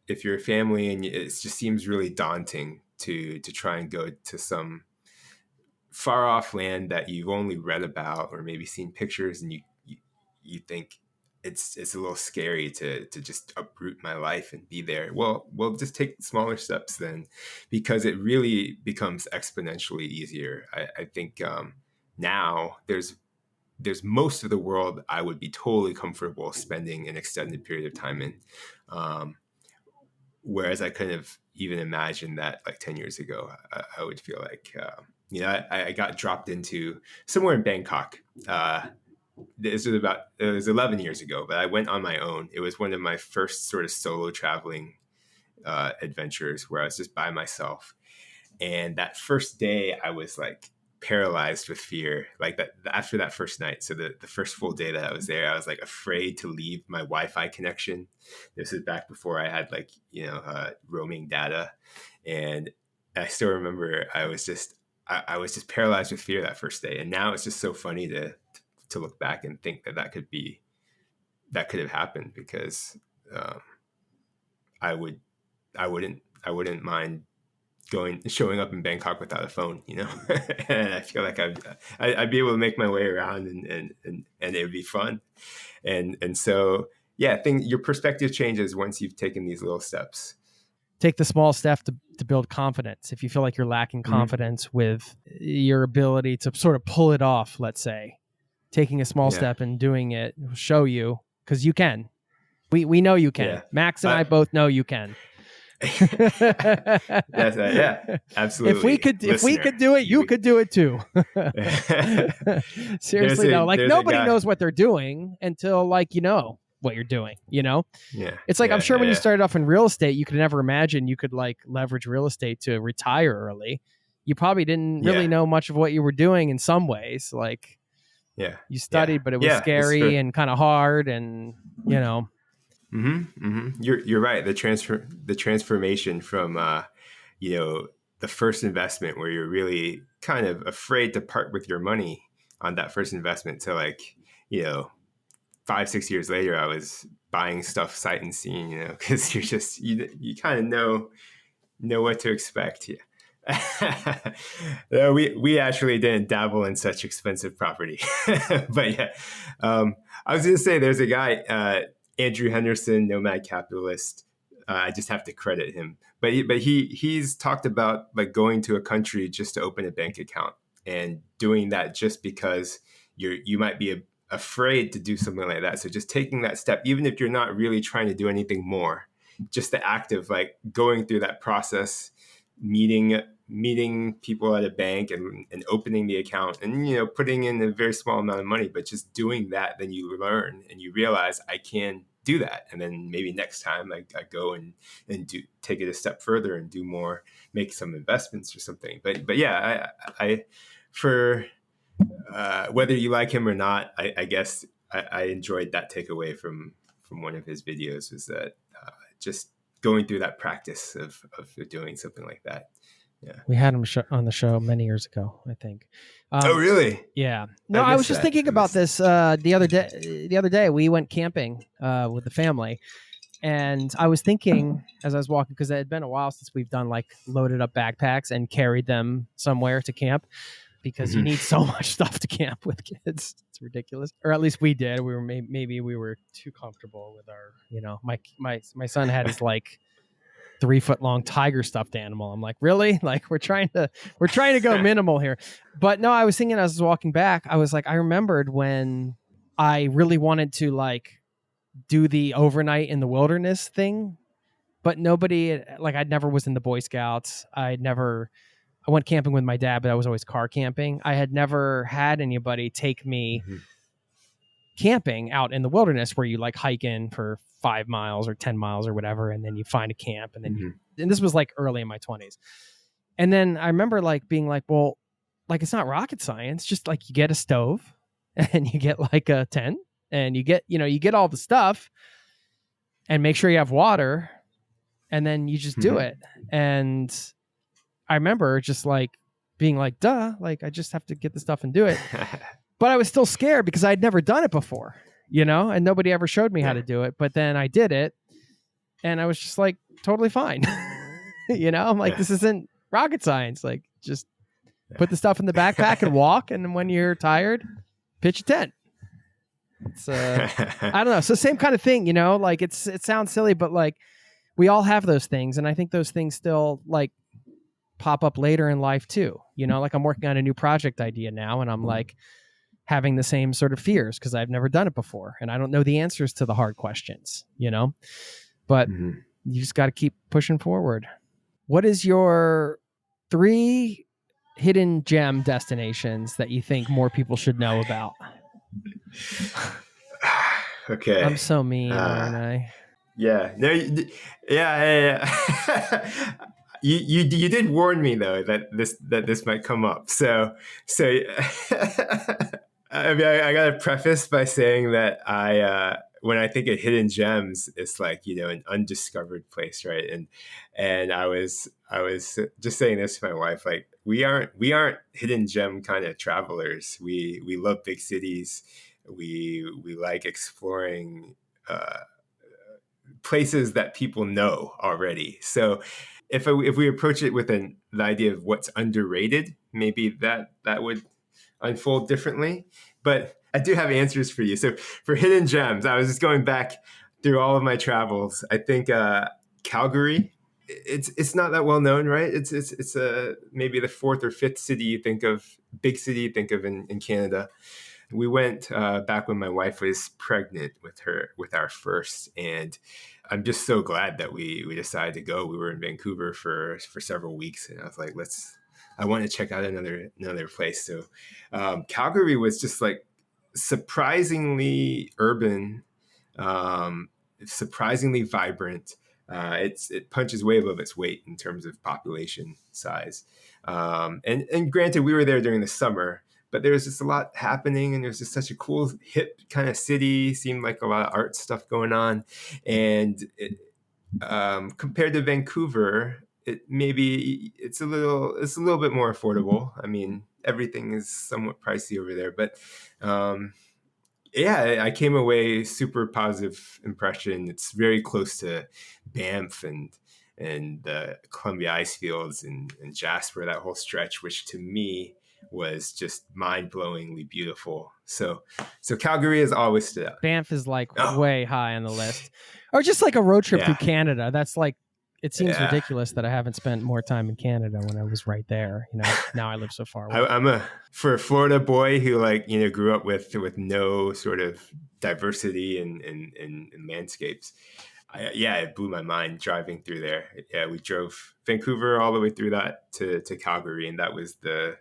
if you're a family and it just seems really daunting to try and go to some far off land that you've only read about or maybe seen pictures, and you think it's a little scary to just uproot my life and be there. Well, we'll just take smaller steps then, because it really becomes exponentially easier. I think now there's most of the world I would be totally comfortable spending an extended period of time in. Whereas I couldn't have even imagined that like 10 years ago. I would feel like, I got dropped into somewhere in Bangkok. It was 11 years ago, but I went on my own. It was one of my first sort of solo traveling adventures where I was just by myself. And that first day I was like paralyzed with fear, like that after that first night. So the first full day that I was there, I was like afraid to leave my Wi-Fi connection. This is back before I had like, roaming data. And I still remember I was just paralyzed with fear that first day. And now it's just so funny to look back and think that could have happened, because I wouldn't mind showing up in Bangkok without a phone, and I feel like I'd be able to make my way around and it would be fun. And so, yeah, your perspective changes once you've taken these little steps. Take the small step to build confidence. If you feel like you're lacking confidence with your ability to sort of pull it off, let's say, taking a small step and doing it will show you, because you can. We know you can. Yeah. Max and I both know you can. That's yeah, absolutely. If we could do it, you could do it too. Seriously though, like nobody knows what they're doing until like what you're doing. Yeah. It's like I'm sure when you started off in real estate, you could never imagine you could like leverage real estate to retire early. You probably didn't really know much of what you were doing in some ways. Like you studied, but it was scary and kind of hard, and You're right. The transformation from the first investment where you're really kind of afraid to part with your money on that first investment to 5-6 years later, I was buying stuff sight and seeing, because you're just you kind of know what to expect. We actually didn't dabble in such expensive property, but I was going to say there's a guy. Andrew Henderson, Nomad Capitalist. I just have to credit him, but he's talked about like going to a country just to open a bank account and doing that just because you might be afraid to do something like that. So just taking that step, even if you're not really trying to do anything more, just the act of like going through that process, meeting people at a bank and opening the account and putting in a very small amount of money, but just doing that, then you learn and you realize I can do that. And then maybe next time I go and take it a step further and do more, make some investments or something. But yeah, I for whether you like him or not, I guess I enjoyed that takeaway from one of his videos, was that just going through that practice of doing something like that. Yeah, we had him on the show many years ago, I think. Oh, really? Yeah. No, I was just thinking about this the other day. The other day, we went camping with the family, and I was thinking as I was walking, because it had been a while since we've done like loaded up backpacks and carried them somewhere to camp, because you need so much stuff to camp with kids. It's ridiculous. Or at least we did. We were maybe we were too comfortable with our. My son had his like 3-foot long tiger stuffed animal. I'm like, really? Like we're trying to go minimal here. But no, I was thinking as I was walking back, I was like, I remembered when I really wanted to like do the overnight in the wilderness thing, but nobody, like I'd never was in the Boy Scouts. I went camping with my dad, but I was always car camping. I had never had anybody take me camping out in the wilderness where you like hike in for 5 miles or 10 miles or whatever, and then you find a camp, and then and this was like early in my 20s. And then I remember like being like, well, like it's not rocket science, just like you get a stove and you get like a tent and you get all the stuff and make sure you have water, and then you just do it. And I remember just like being like, duh, like I just have to get the stuff and do it. But I was still scared because I'd never done it before, and nobody ever showed me how to do it. But then I did it and I was just like totally fine. I'm like, this isn't rocket science. Like just Put the stuff in the backpack and walk. And when you're tired, pitch a tent. It's I don't know. So same kind of thing, like it sounds silly, but like we all have those things. And I think those things still like pop up later in life too. Like I'm working on a new project idea now and I'm like having the same sort of fears because I've never done it before. And I don't know the answers to the hard questions, but you just got to keep pushing forward. What is your 3 hidden gem destinations that you think more people should know about? Okay. I'm so mean, aren't I? Yeah. No. Yeah. You did warn me though that this might come up. So I mean I gotta preface by saying that when I think of hidden gems, it's like an undiscovered place, right? And I was just saying this to my wife, like we aren't hidden gem kind of travelers. We love big cities. We like exploring places that people know already. So if we approach it with the idea of what's underrated, maybe that would unfold differently. But I do have answers for you. So for hidden gems, I was just going back through all of my travels. I think Calgary. It's not that well known, right? It's maybe the 4th or 5th city you think of, big city you think of in Canada. We went back when my wife was pregnant with our first, and I'm just so glad that we decided to go. We were in Vancouver for several weeks, and I was like, I want to check out another place. So Calgary was just like surprisingly urban, surprisingly vibrant. It punches way above its weight in terms of population size. And granted, we were there during the summer, but there was just a lot happening, and it was just such a cool, hip kind of city. Seemed like a lot of art stuff going on, and compared to Vancouver, it's a little bit more affordable. I mean, everything is somewhat pricey over there, but I came away super positive impression. It's very close to Banff and the Columbia ice fields and Jasper, that whole stretch, which to me was just mind-blowingly beautiful. So Calgary has always stood out. Banff is like way high on the list. Or just like a road trip through Canada. That's like, it seems ridiculous that I haven't spent more time in Canada when I was right there. Now I live so far away. For a Florida boy who grew up with no sort of diversity in landscapes. It blew my mind driving through there. Yeah, we drove Vancouver all the way through that to Calgary, and that was the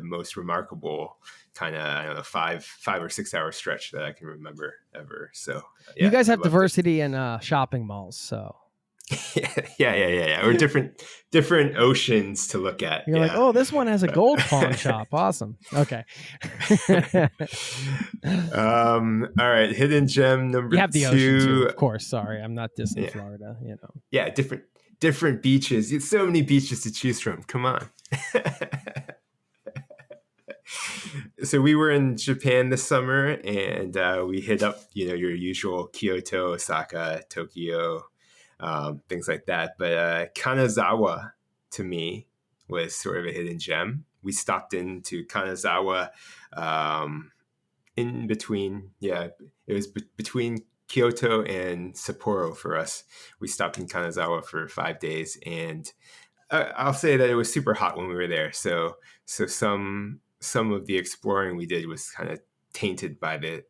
most remarkable kind of, I don't know, 5 or 6 hour stretch that I can remember ever. So you guys have diversity in shopping malls, so yeah. Or different oceans to look at. You're like, oh, this one has a gold pawn shop. Awesome. Okay. All right, hidden gem number 2. You have the ocean too, of course. Sorry, I'm not dissing Florida. Yeah, different beaches. It's so many beaches to choose from. Come on. So we were in Japan this summer, and we hit up, your usual Kyoto, Osaka, Tokyo, things like that. But Kanazawa, to me, was sort of a hidden gem. We stopped into Kanazawa in between. Yeah, it was between Kyoto and Sapporo for us. We stopped in Kanazawa for 5 days, and I'll say that it was super hot when we were there. So some of the exploring we did was kind of tainted by the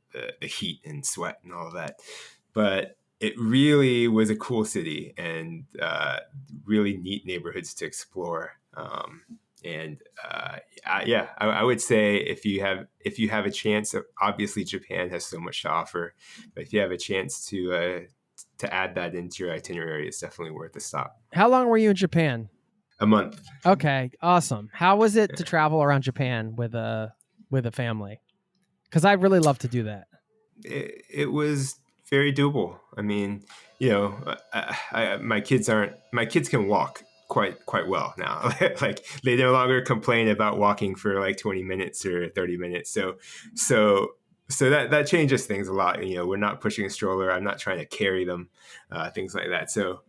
heat and sweat and all of that. But it really was a cool city and really neat neighborhoods to explore. I would say if you have a chance, obviously Japan has so much to offer, but if you have a chance to add that into your itinerary, it's definitely worth a stop. How long were you in Japan? A month. Okay, awesome. How was it to travel around Japan with a family? Because I really love to do that. It was very doable. I mean, my kids can walk quite well now. Like they no longer complain about walking for like 20 minutes or 30 minutes. So that changes things a lot. We're not pushing a stroller. I'm not trying to carry them, things like that. So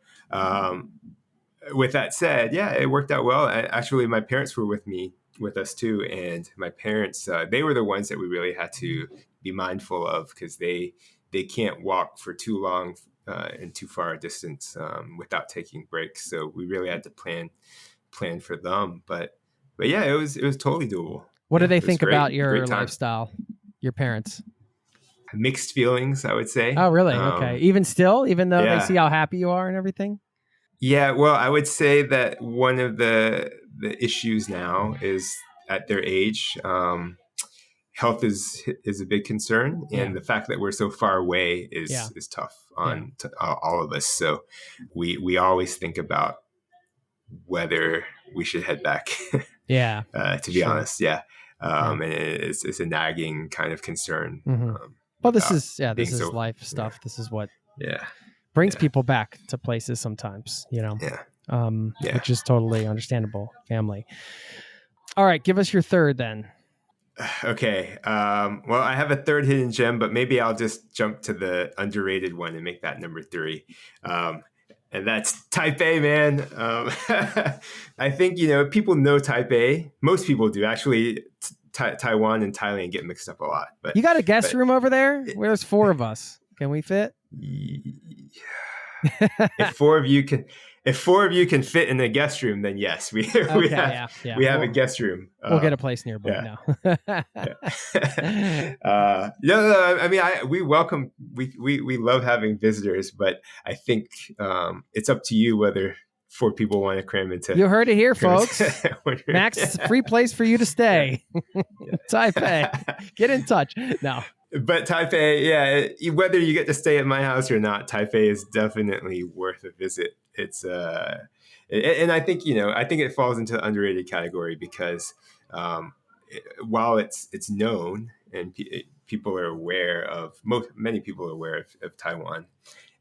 with that said, yeah, it worked out well. Actually, my parents were with us too, and my parents, they were the ones that we really had to be mindful of, because they can't walk for too long and too far a distance without taking breaks. So we really had to plan for them. But yeah, it was totally doable. What do they It was think great. about your Great time. lifestyle? Your parents? Mixed feelings, I would say. Oh, really? Okay. Even though they yeah. see how happy you are and everything? Yeah, well, I would say that one of the issues now is at their age, health is a big concern, and the fact that we're so far away is tough on all of us. So we always think about whether we should head back. To be honest, and it's a nagging kind of concern. Mm-hmm. Well, this is life stuff. Yeah. This is what brings people back to places sometimes, which is totally understandable. Family. All right, give us your third then. Okay. Well, I have a third hidden gem, but maybe I'll just jump to the underrated one and make that number 3. And that's Taipei, man. I think, people know Taipei. Most people do. Actually, Taiwan and Thailand get mixed up a lot. But you got a guest room over there? There's 4 of us. Can we fit? If 4 of you can fit in the guest room, then yes, we have a guest room. We'll get a place nearby now. No. I mean, we love having visitors, but I think it's up to you whether 4 people want to cram into. You heard it here, folks. Max, it's a free place for you to stay. Taipei, get in touch. No. But Taipei, whether you get to stay at my house or not, Taipei is definitely worth a visit. It's and I think it falls into the underrated category because while it's known and people are aware of many people are aware of Taiwan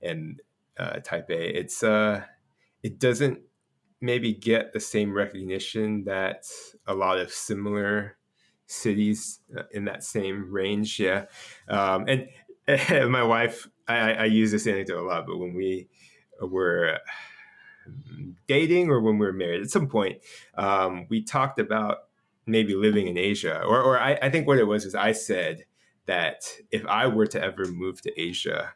and Taipei, it doesn't maybe get the same recognition that a lot of similar cities in that same range. And my wife, I use this anecdote a lot, but when we were dating or when we were married, at some point we talked about maybe living in Asia, or I think what it was is I said that if I were to ever move to Asia,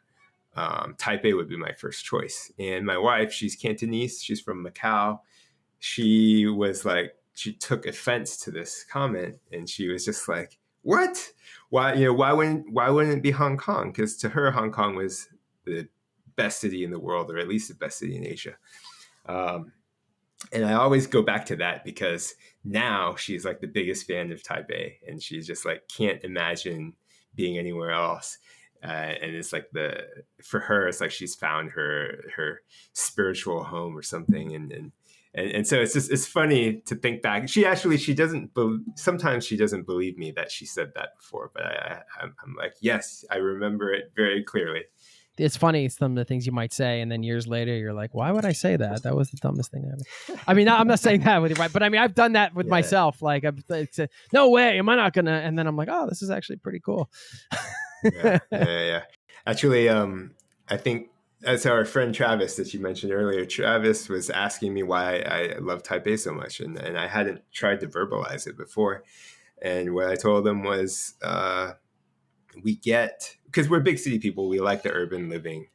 Taipei would be my first choice. And my wife, she's Cantonese, she's from Macau. She was like, she took offense to this comment, and she was just like, "What? Why wouldn't it be Hong Kong?" Because to her, Hong Kong was the best city in the world, or at least the best city in Asia. And I always go back to that because now she's like the biggest fan of Taipei, and she's just like can't imagine being anywhere else. And it's like for her, it's like she's found her spiritual home or something, and so it's funny to think back. She doesn't sometimes she doesn't believe me that she said that before, but I'm like, yes, I remember it very clearly. It's funny, some of the things you might say, and then years later you're like, why would I say that? That was the dumbest thing ever. I mean, I'm not saying that with you, right? But I mean, I've done that with myself. Like, I've said, no way, am I not gonna? And then I'm like, oh, this is actually pretty cool. Yeah. Actually, I think that's our friend Travis that you mentioned earlier. Travis was asking me why I love Taipei so much, and I hadn't tried to verbalize it before. And what I told him was, because we're big city people, we like the urban living,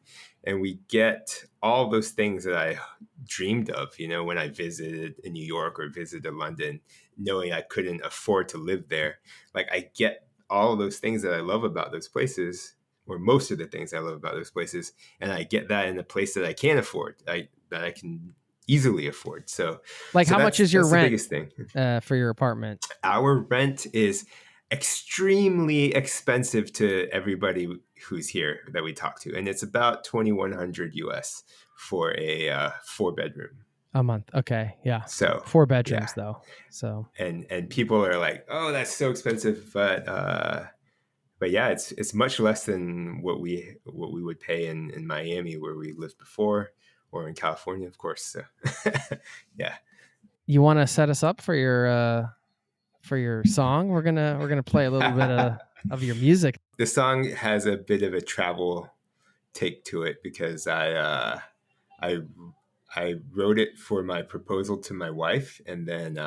and we get all those things that I dreamed of, when I visited in New York or visited London, knowing I couldn't afford to live there. Like, I get all of those things that I love about those places, or most of the things I love about those places, and I get that in a place that I can afford, that I can easily afford. So, how much is your rent? The biggest thing for your apartment? Our rent is extremely expensive to everybody who's here that we talk to, and it's about $2,100 US for a 4-bedroom a month. Okay, yeah. So 4 bedrooms though. So and people are like, oh, that's so expensive, but yeah, it's much less than what we would pay in Miami where we lived before, or in California, of course. So yeah. You want to set us up for your song? We're gonna play a little bit of your music. The song has a bit of a travel take to it because I I wrote it for my proposal to my wife, and then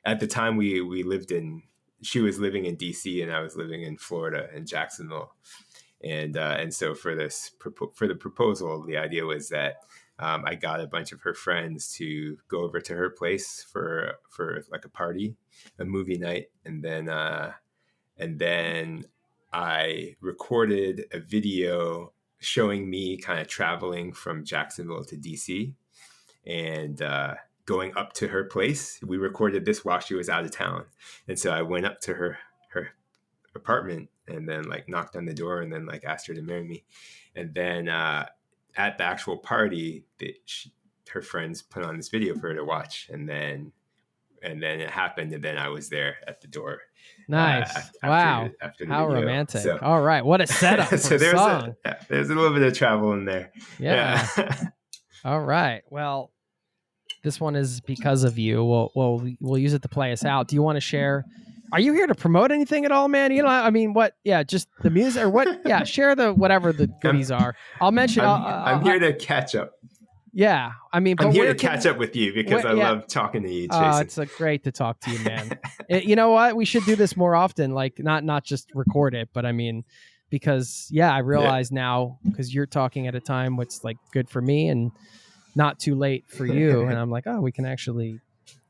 at the time we lived in. She was living in DC, and I was living in Florida in Jacksonville, and so for the proposal, the idea was that I got a bunch of her friends to go over to her place for like a party, a movie night, and then I recorded a video showing me kind of traveling from Jacksonville to DC and going up to her place. We recorded this while she was out of town, and so I went up to her apartment and then like knocked on the door and then like asked her to marry me, and then at the actual party, her friends put on this video for her to watch, and then it happened, and then I was there at the door. Nice. After the How video. romantic. So, All right. What a setup. so there's there's a little bit of travel in there. Yeah. All right. Well, this one is because of you. We'll use it to play us out. Do you want to share? Are you here to promote anything at all, man? You know, I mean, what? Yeah, just the music or what? Yeah, share whatever the goodies are. I'll mention. I'm here to catch up. Yeah, I mean, I'm here to catch up with you because I love talking to you, Jason. It's great to talk to you, man. You know what? We should do this more often. Like, not just record it, but I mean, because I realize now because you're talking at a time what's like good for me and not too late for you, and I'm like, oh, we can actually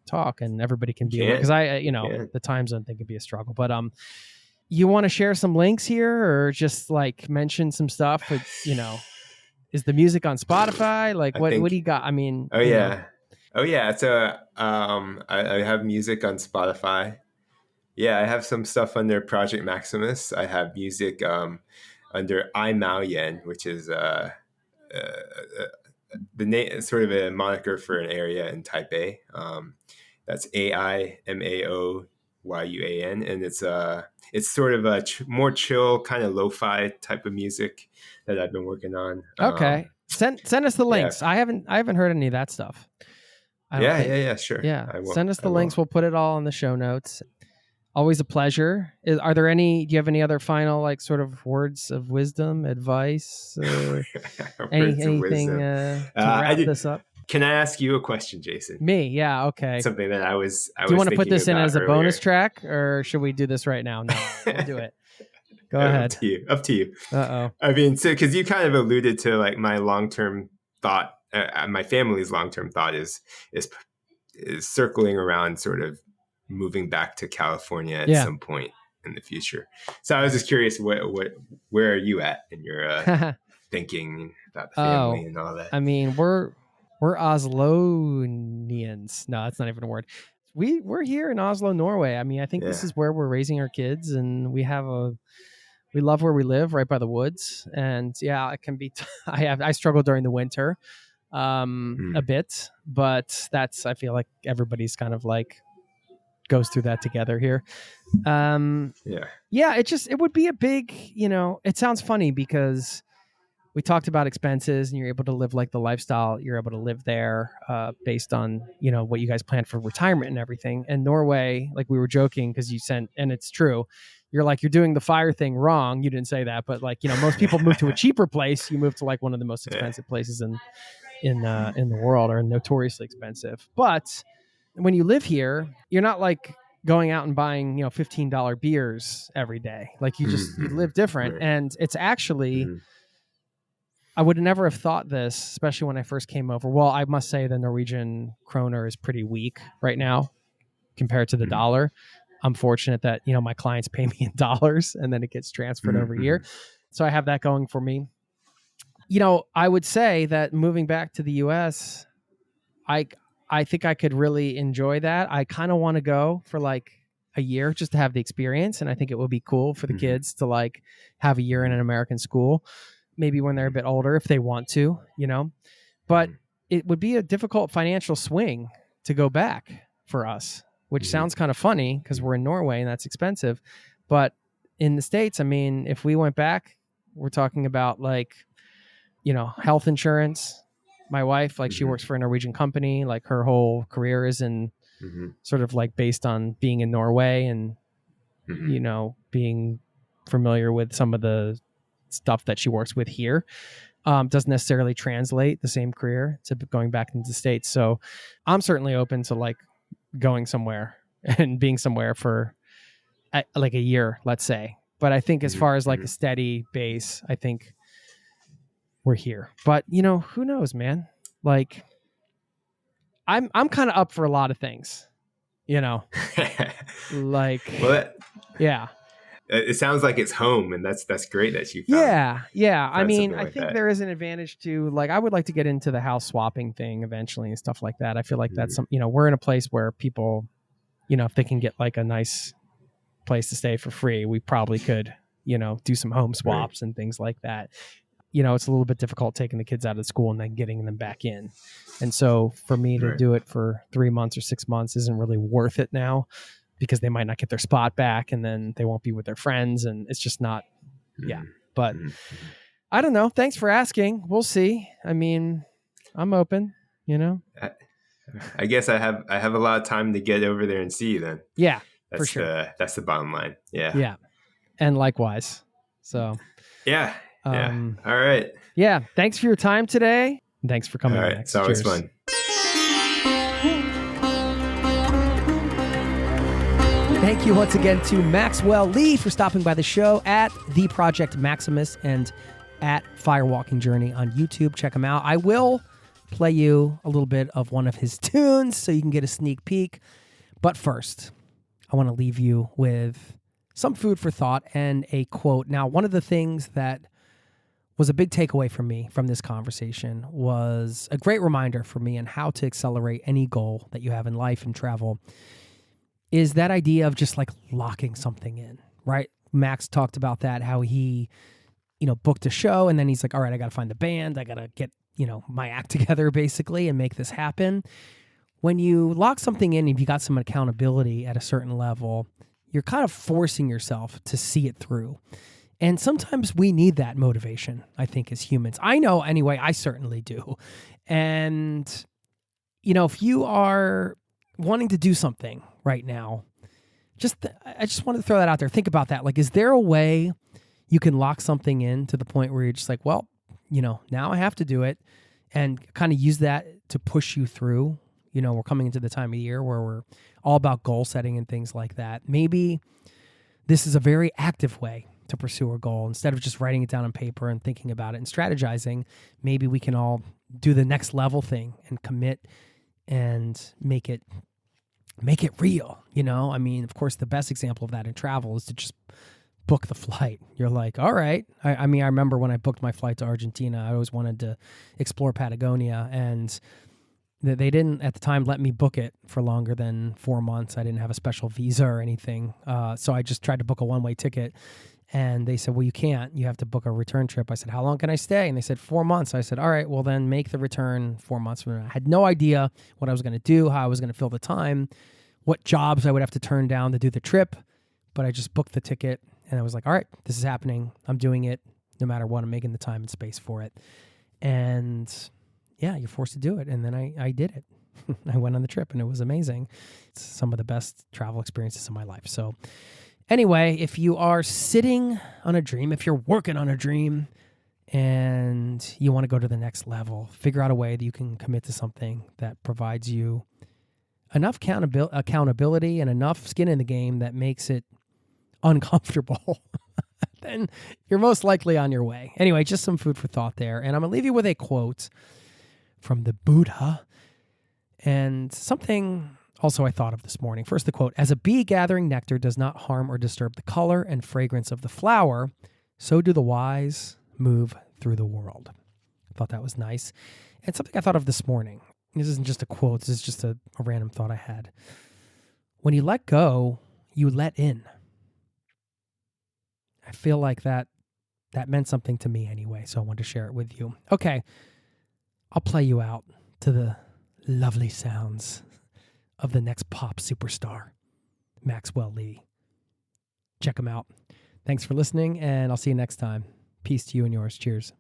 talk and everybody can be because the time zone thing can be a struggle. But you want to share some links here or just like mention some stuff? But, is the music on Spotify? Like what do you got? I mean, oh yeah. So I have music on Spotify. Yeah, I have some stuff under Project Maximus. I have music under I Mao Yen, which is the name, sort of a moniker for an area in Taipei. That's AIMAOYUAN, and it's sort of a more chill kind of lo-fi type of music that I've been working on. Okay, send us the links. Yeah. I haven't heard any of that stuff. Sure. Yeah, send us the links. We'll put it all in the show notes. Always a pleasure. Do you have any other final like sort of words of wisdom, advice, anything to wrap this up? Can I ask you a question, Jason? Me? Yeah. Okay. Something that I was. Do you want to put this in as a earlier. bonus track, or should we do this right now? No, we'll do it. Go ahead. Up to you. Uh-oh. I mean, so because you kind of alluded to like my long-term thought, my family's long-term thought is circling around, sort of moving back to California at some point in the future. So I was just curious, where are you at in your thinking about the family and all that? I mean, we're Oslonians. No, that's not even a word. We're here in Oslo, Norway. I mean, I think this is where we're raising our kids, and we love where we live, right by the woods. And it can be. I struggle during the winter, a bit, but I feel like everybody's kind of like goes through that together here. It would be a big. It sounds funny because we talked about expenses and you're able to live like the lifestyle you're able to live there based on, what you guys plan for retirement and everything. And Norway, like we were joking because you sent, and it's true, you're doing the fire thing wrong. You didn't say that, but like, most people move to a cheaper place. You move to like one of the most expensive places in the world, or notoriously expensive. But when you live here, you're not like going out and buying, $15 beers every day. Like you live different. Right. And it's actually, I would never have thought this, especially when I first came over. Well, I must say the Norwegian kroner is pretty weak right now compared to the dollar. I'm fortunate that, my clients pay me in dollars and then it gets transferred over here. So I have that going for me. I would say that moving back to the US, I think I could really enjoy that. I kind of want to go for like a year just to have the experience. And I think it would be cool for the kids to like have a year in an American school, maybe when they're a bit older, if they want to, but it would be a difficult financial swing to go back for us, which sounds kind of funny because we're in Norway and that's expensive. But in the States, I mean, if we went back, we're talking about like, health insurance. My wife, like she works for a Norwegian company, like her whole career is in sort of like based on being in Norway and, being familiar with some of the stuff that she works with here. doesn't necessarily translate the same career to going back into the States. So I'm certainly open to like going somewhere and being somewhere for like a year, let's say. But I think as far as like a steady base, I think we're here. But who knows, man? Like I'm kind of up for a lot of things, like, Well, yeah. It sounds like it's home, and that's great that you found. Yeah. I mean, something I like think that. there is an advantage to like, I would like to get into the house swapping thing eventually and stuff like that. I feel like that's some, we're in a place where people, if they can get like a nice place to stay for free, we probably could, do some home swaps and things like that. It's a little bit difficult taking the kids out of school and then getting them back in. And so for me to do it for 3 months or 6 months isn't really worth it now, because they might not get their spot back and then they won't be with their friends. And it's just not, but I don't know. Thanks for asking. We'll see. I mean, I'm open, I guess I have a lot of time to get over there and see you then. Yeah, that's for sure. That's the bottom line. Yeah. Yeah. And likewise. So yeah. All right. Yeah. Thanks for your time today. Thanks for coming. All right. Next. It's always Cheers. fun. Thank you once again to Maxwell Lee for stopping by the show at The Project Maximus and at Firewalking Journey on YouTube. Check him out. I will play you a little bit of one of his tunes so you can get a sneak peek. But first, I want to leave you with some food for thought and a quote. Now, one of the things that was a big takeaway for me from this conversation was a great reminder for me on how to accelerate any goal that you have in life and travel is that idea of just like locking something in, right? Max talked about that, how he, booked a show and then he's like, all right, I got to find the band. I got to get, my act together basically and make this happen. When you lock something in, if you got some accountability at a certain level, you're kind of forcing yourself to see it through. And sometimes we need that motivation, I think, as humans. I know anyway, I certainly do. And, if you are wanting to do something right now, I just wanted to throw that out there. Think about that. Like, is there a way you can lock something in to the point where you're just like, well, now I have to do it, and kind of use that to push you through? We're coming into the time of year where we're all about goal setting and things like that. Maybe this is a very active way to pursue a goal. Instead of just writing it down on paper and thinking about it and strategizing, maybe we can all do the next level thing and commit and make it real. I mean, of course, the best example of that in travel is to just book the flight. You're like, all right. I remember when I booked my flight to Argentina, I always wanted to explore Patagonia, and they didn't at the time let me book it for longer than 4 months. I didn't have a special visa or anything. So I just tried to book a one-way ticket. And they said, well, you can't. You have to book a return trip. I said, how long can I stay? And they said, 4 months. I said, all right, well, then make the return 4 months from now. I had no idea what I was going to do, how I was going to fill the time, what jobs I would have to turn down to do the trip. But I just booked the ticket, and I was like, all right, this is happening. I'm doing it no matter what. I'm making the time and space for it. And yeah, you're forced to do it. And then I did it. I went on the trip, and it was amazing. It's some of the best travel experiences in my life. So anyway, if you are sitting on a dream, if you're working on a dream and you want to go to the next level, figure out a way that you can commit to something that provides you enough accountability and enough skin in the game that makes it uncomfortable, then you're most likely on your way. Anyway, just some food for thought there. And I'm going to leave you with a quote from the Buddha and something also I thought of this morning. First, the quote: as a bee gathering nectar does not harm or disturb the color and fragrance of the flower, so do the wise move through the world. I thought that was nice. And something I thought of this morning. This isn't just a quote. This is just a random thought I had. When you let go, you let in. I feel like that meant something to me anyway, so I wanted to share it with you. Okay, I'll play you out to the lovely sounds of the next pop superstar, Maxwell Lee. Check him out. Thanks for listening, and I'll see you next time. Peace to you and yours. Cheers.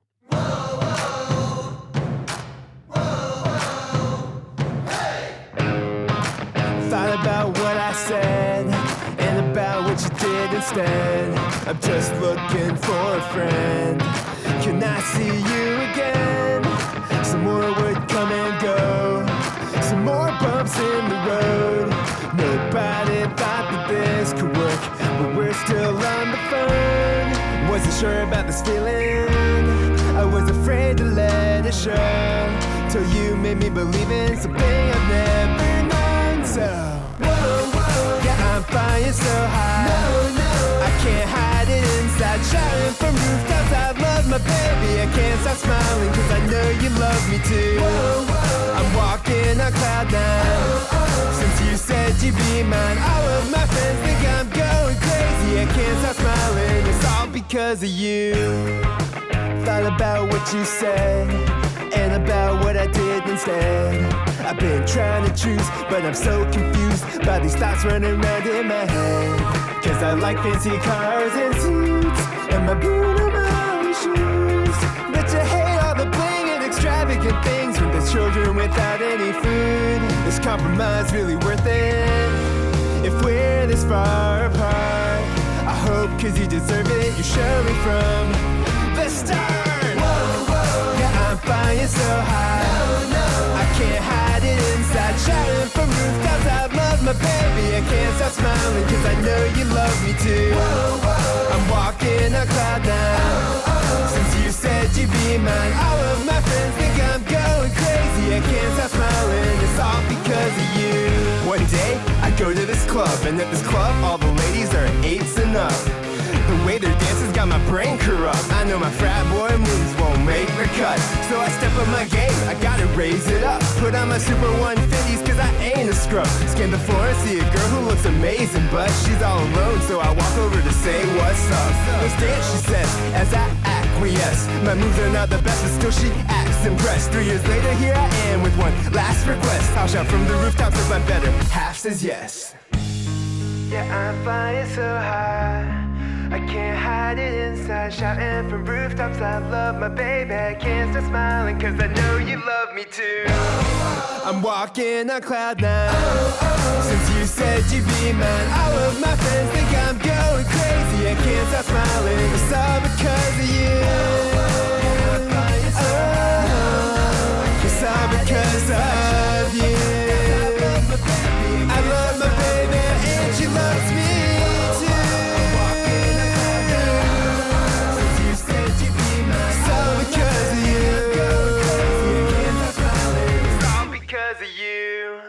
Thought about what I said and about what you did instead. I'm just looking for a friend. Can I see you again? Some more would come and go, some more bumps in the road. Nobody thought that this could work, but we're still on the phone. Wasn't sure about this feeling, I was afraid to let it show, till you made me believe in something I've never known. So, yeah, I'm flying so high, I can't hide it inside, shouting from rooftops, I love my baby, I can't stop smiling, cause I know you love me too. I'm walking on cloud nine, since you said you'd be mine. All of my friends think I'm going crazy, I can't stop smiling, it's all because of you. Thought about what you said, and about what I did instead. I've been trying to choose, but I'm so confused by these thoughts running around in my head. Cause I like fancy cars and suits, and my Bruno Mars shoes, but you hate all the bling and extravagant things when there's children without any food. Is compromise really worth it if we're this far apart? I hope cause you deserve it, you showed me from the start. Yeah, I'm flying so high, I can't hide it inside, shouting from rooftops, I love my baby, I can't stop smiling, cause I know you love me too. I'm walking on cloud nine, since you said you'd be mine. All of my friends think I'm going crazy, I can't stop smiling, it's all because of you. One day, I go to this club, and at this club, all the ladies are 8s and up. The way their dances got my brain corrupt. I know my frat boy moves won't make the cut, so I step up my game, I gotta raise it up. Put on my super 150s cause I ain't a scrub. Scan the floor and see a girl who looks amazing, but she's all alone, so I walk over to say what's up. Let's dance, she says, as I acquiesce. My moves are not the best, but still she acts impressed. 3 years later, here I am with one last request. I'll shout from the rooftops if my better half says yes. Yeah, I'm flying so high, I can't hide it inside, shouting from rooftops, I love my baby, I can't stop smiling, cause I know you love me too. I'm walking on cloud nine, since you said you'd be mine. All of my friends think I'm going crazy, I can't stop smiling, it's all because of you. It's all because of you. I love my baby and she loves me too. It's all because of you. It's all because of you.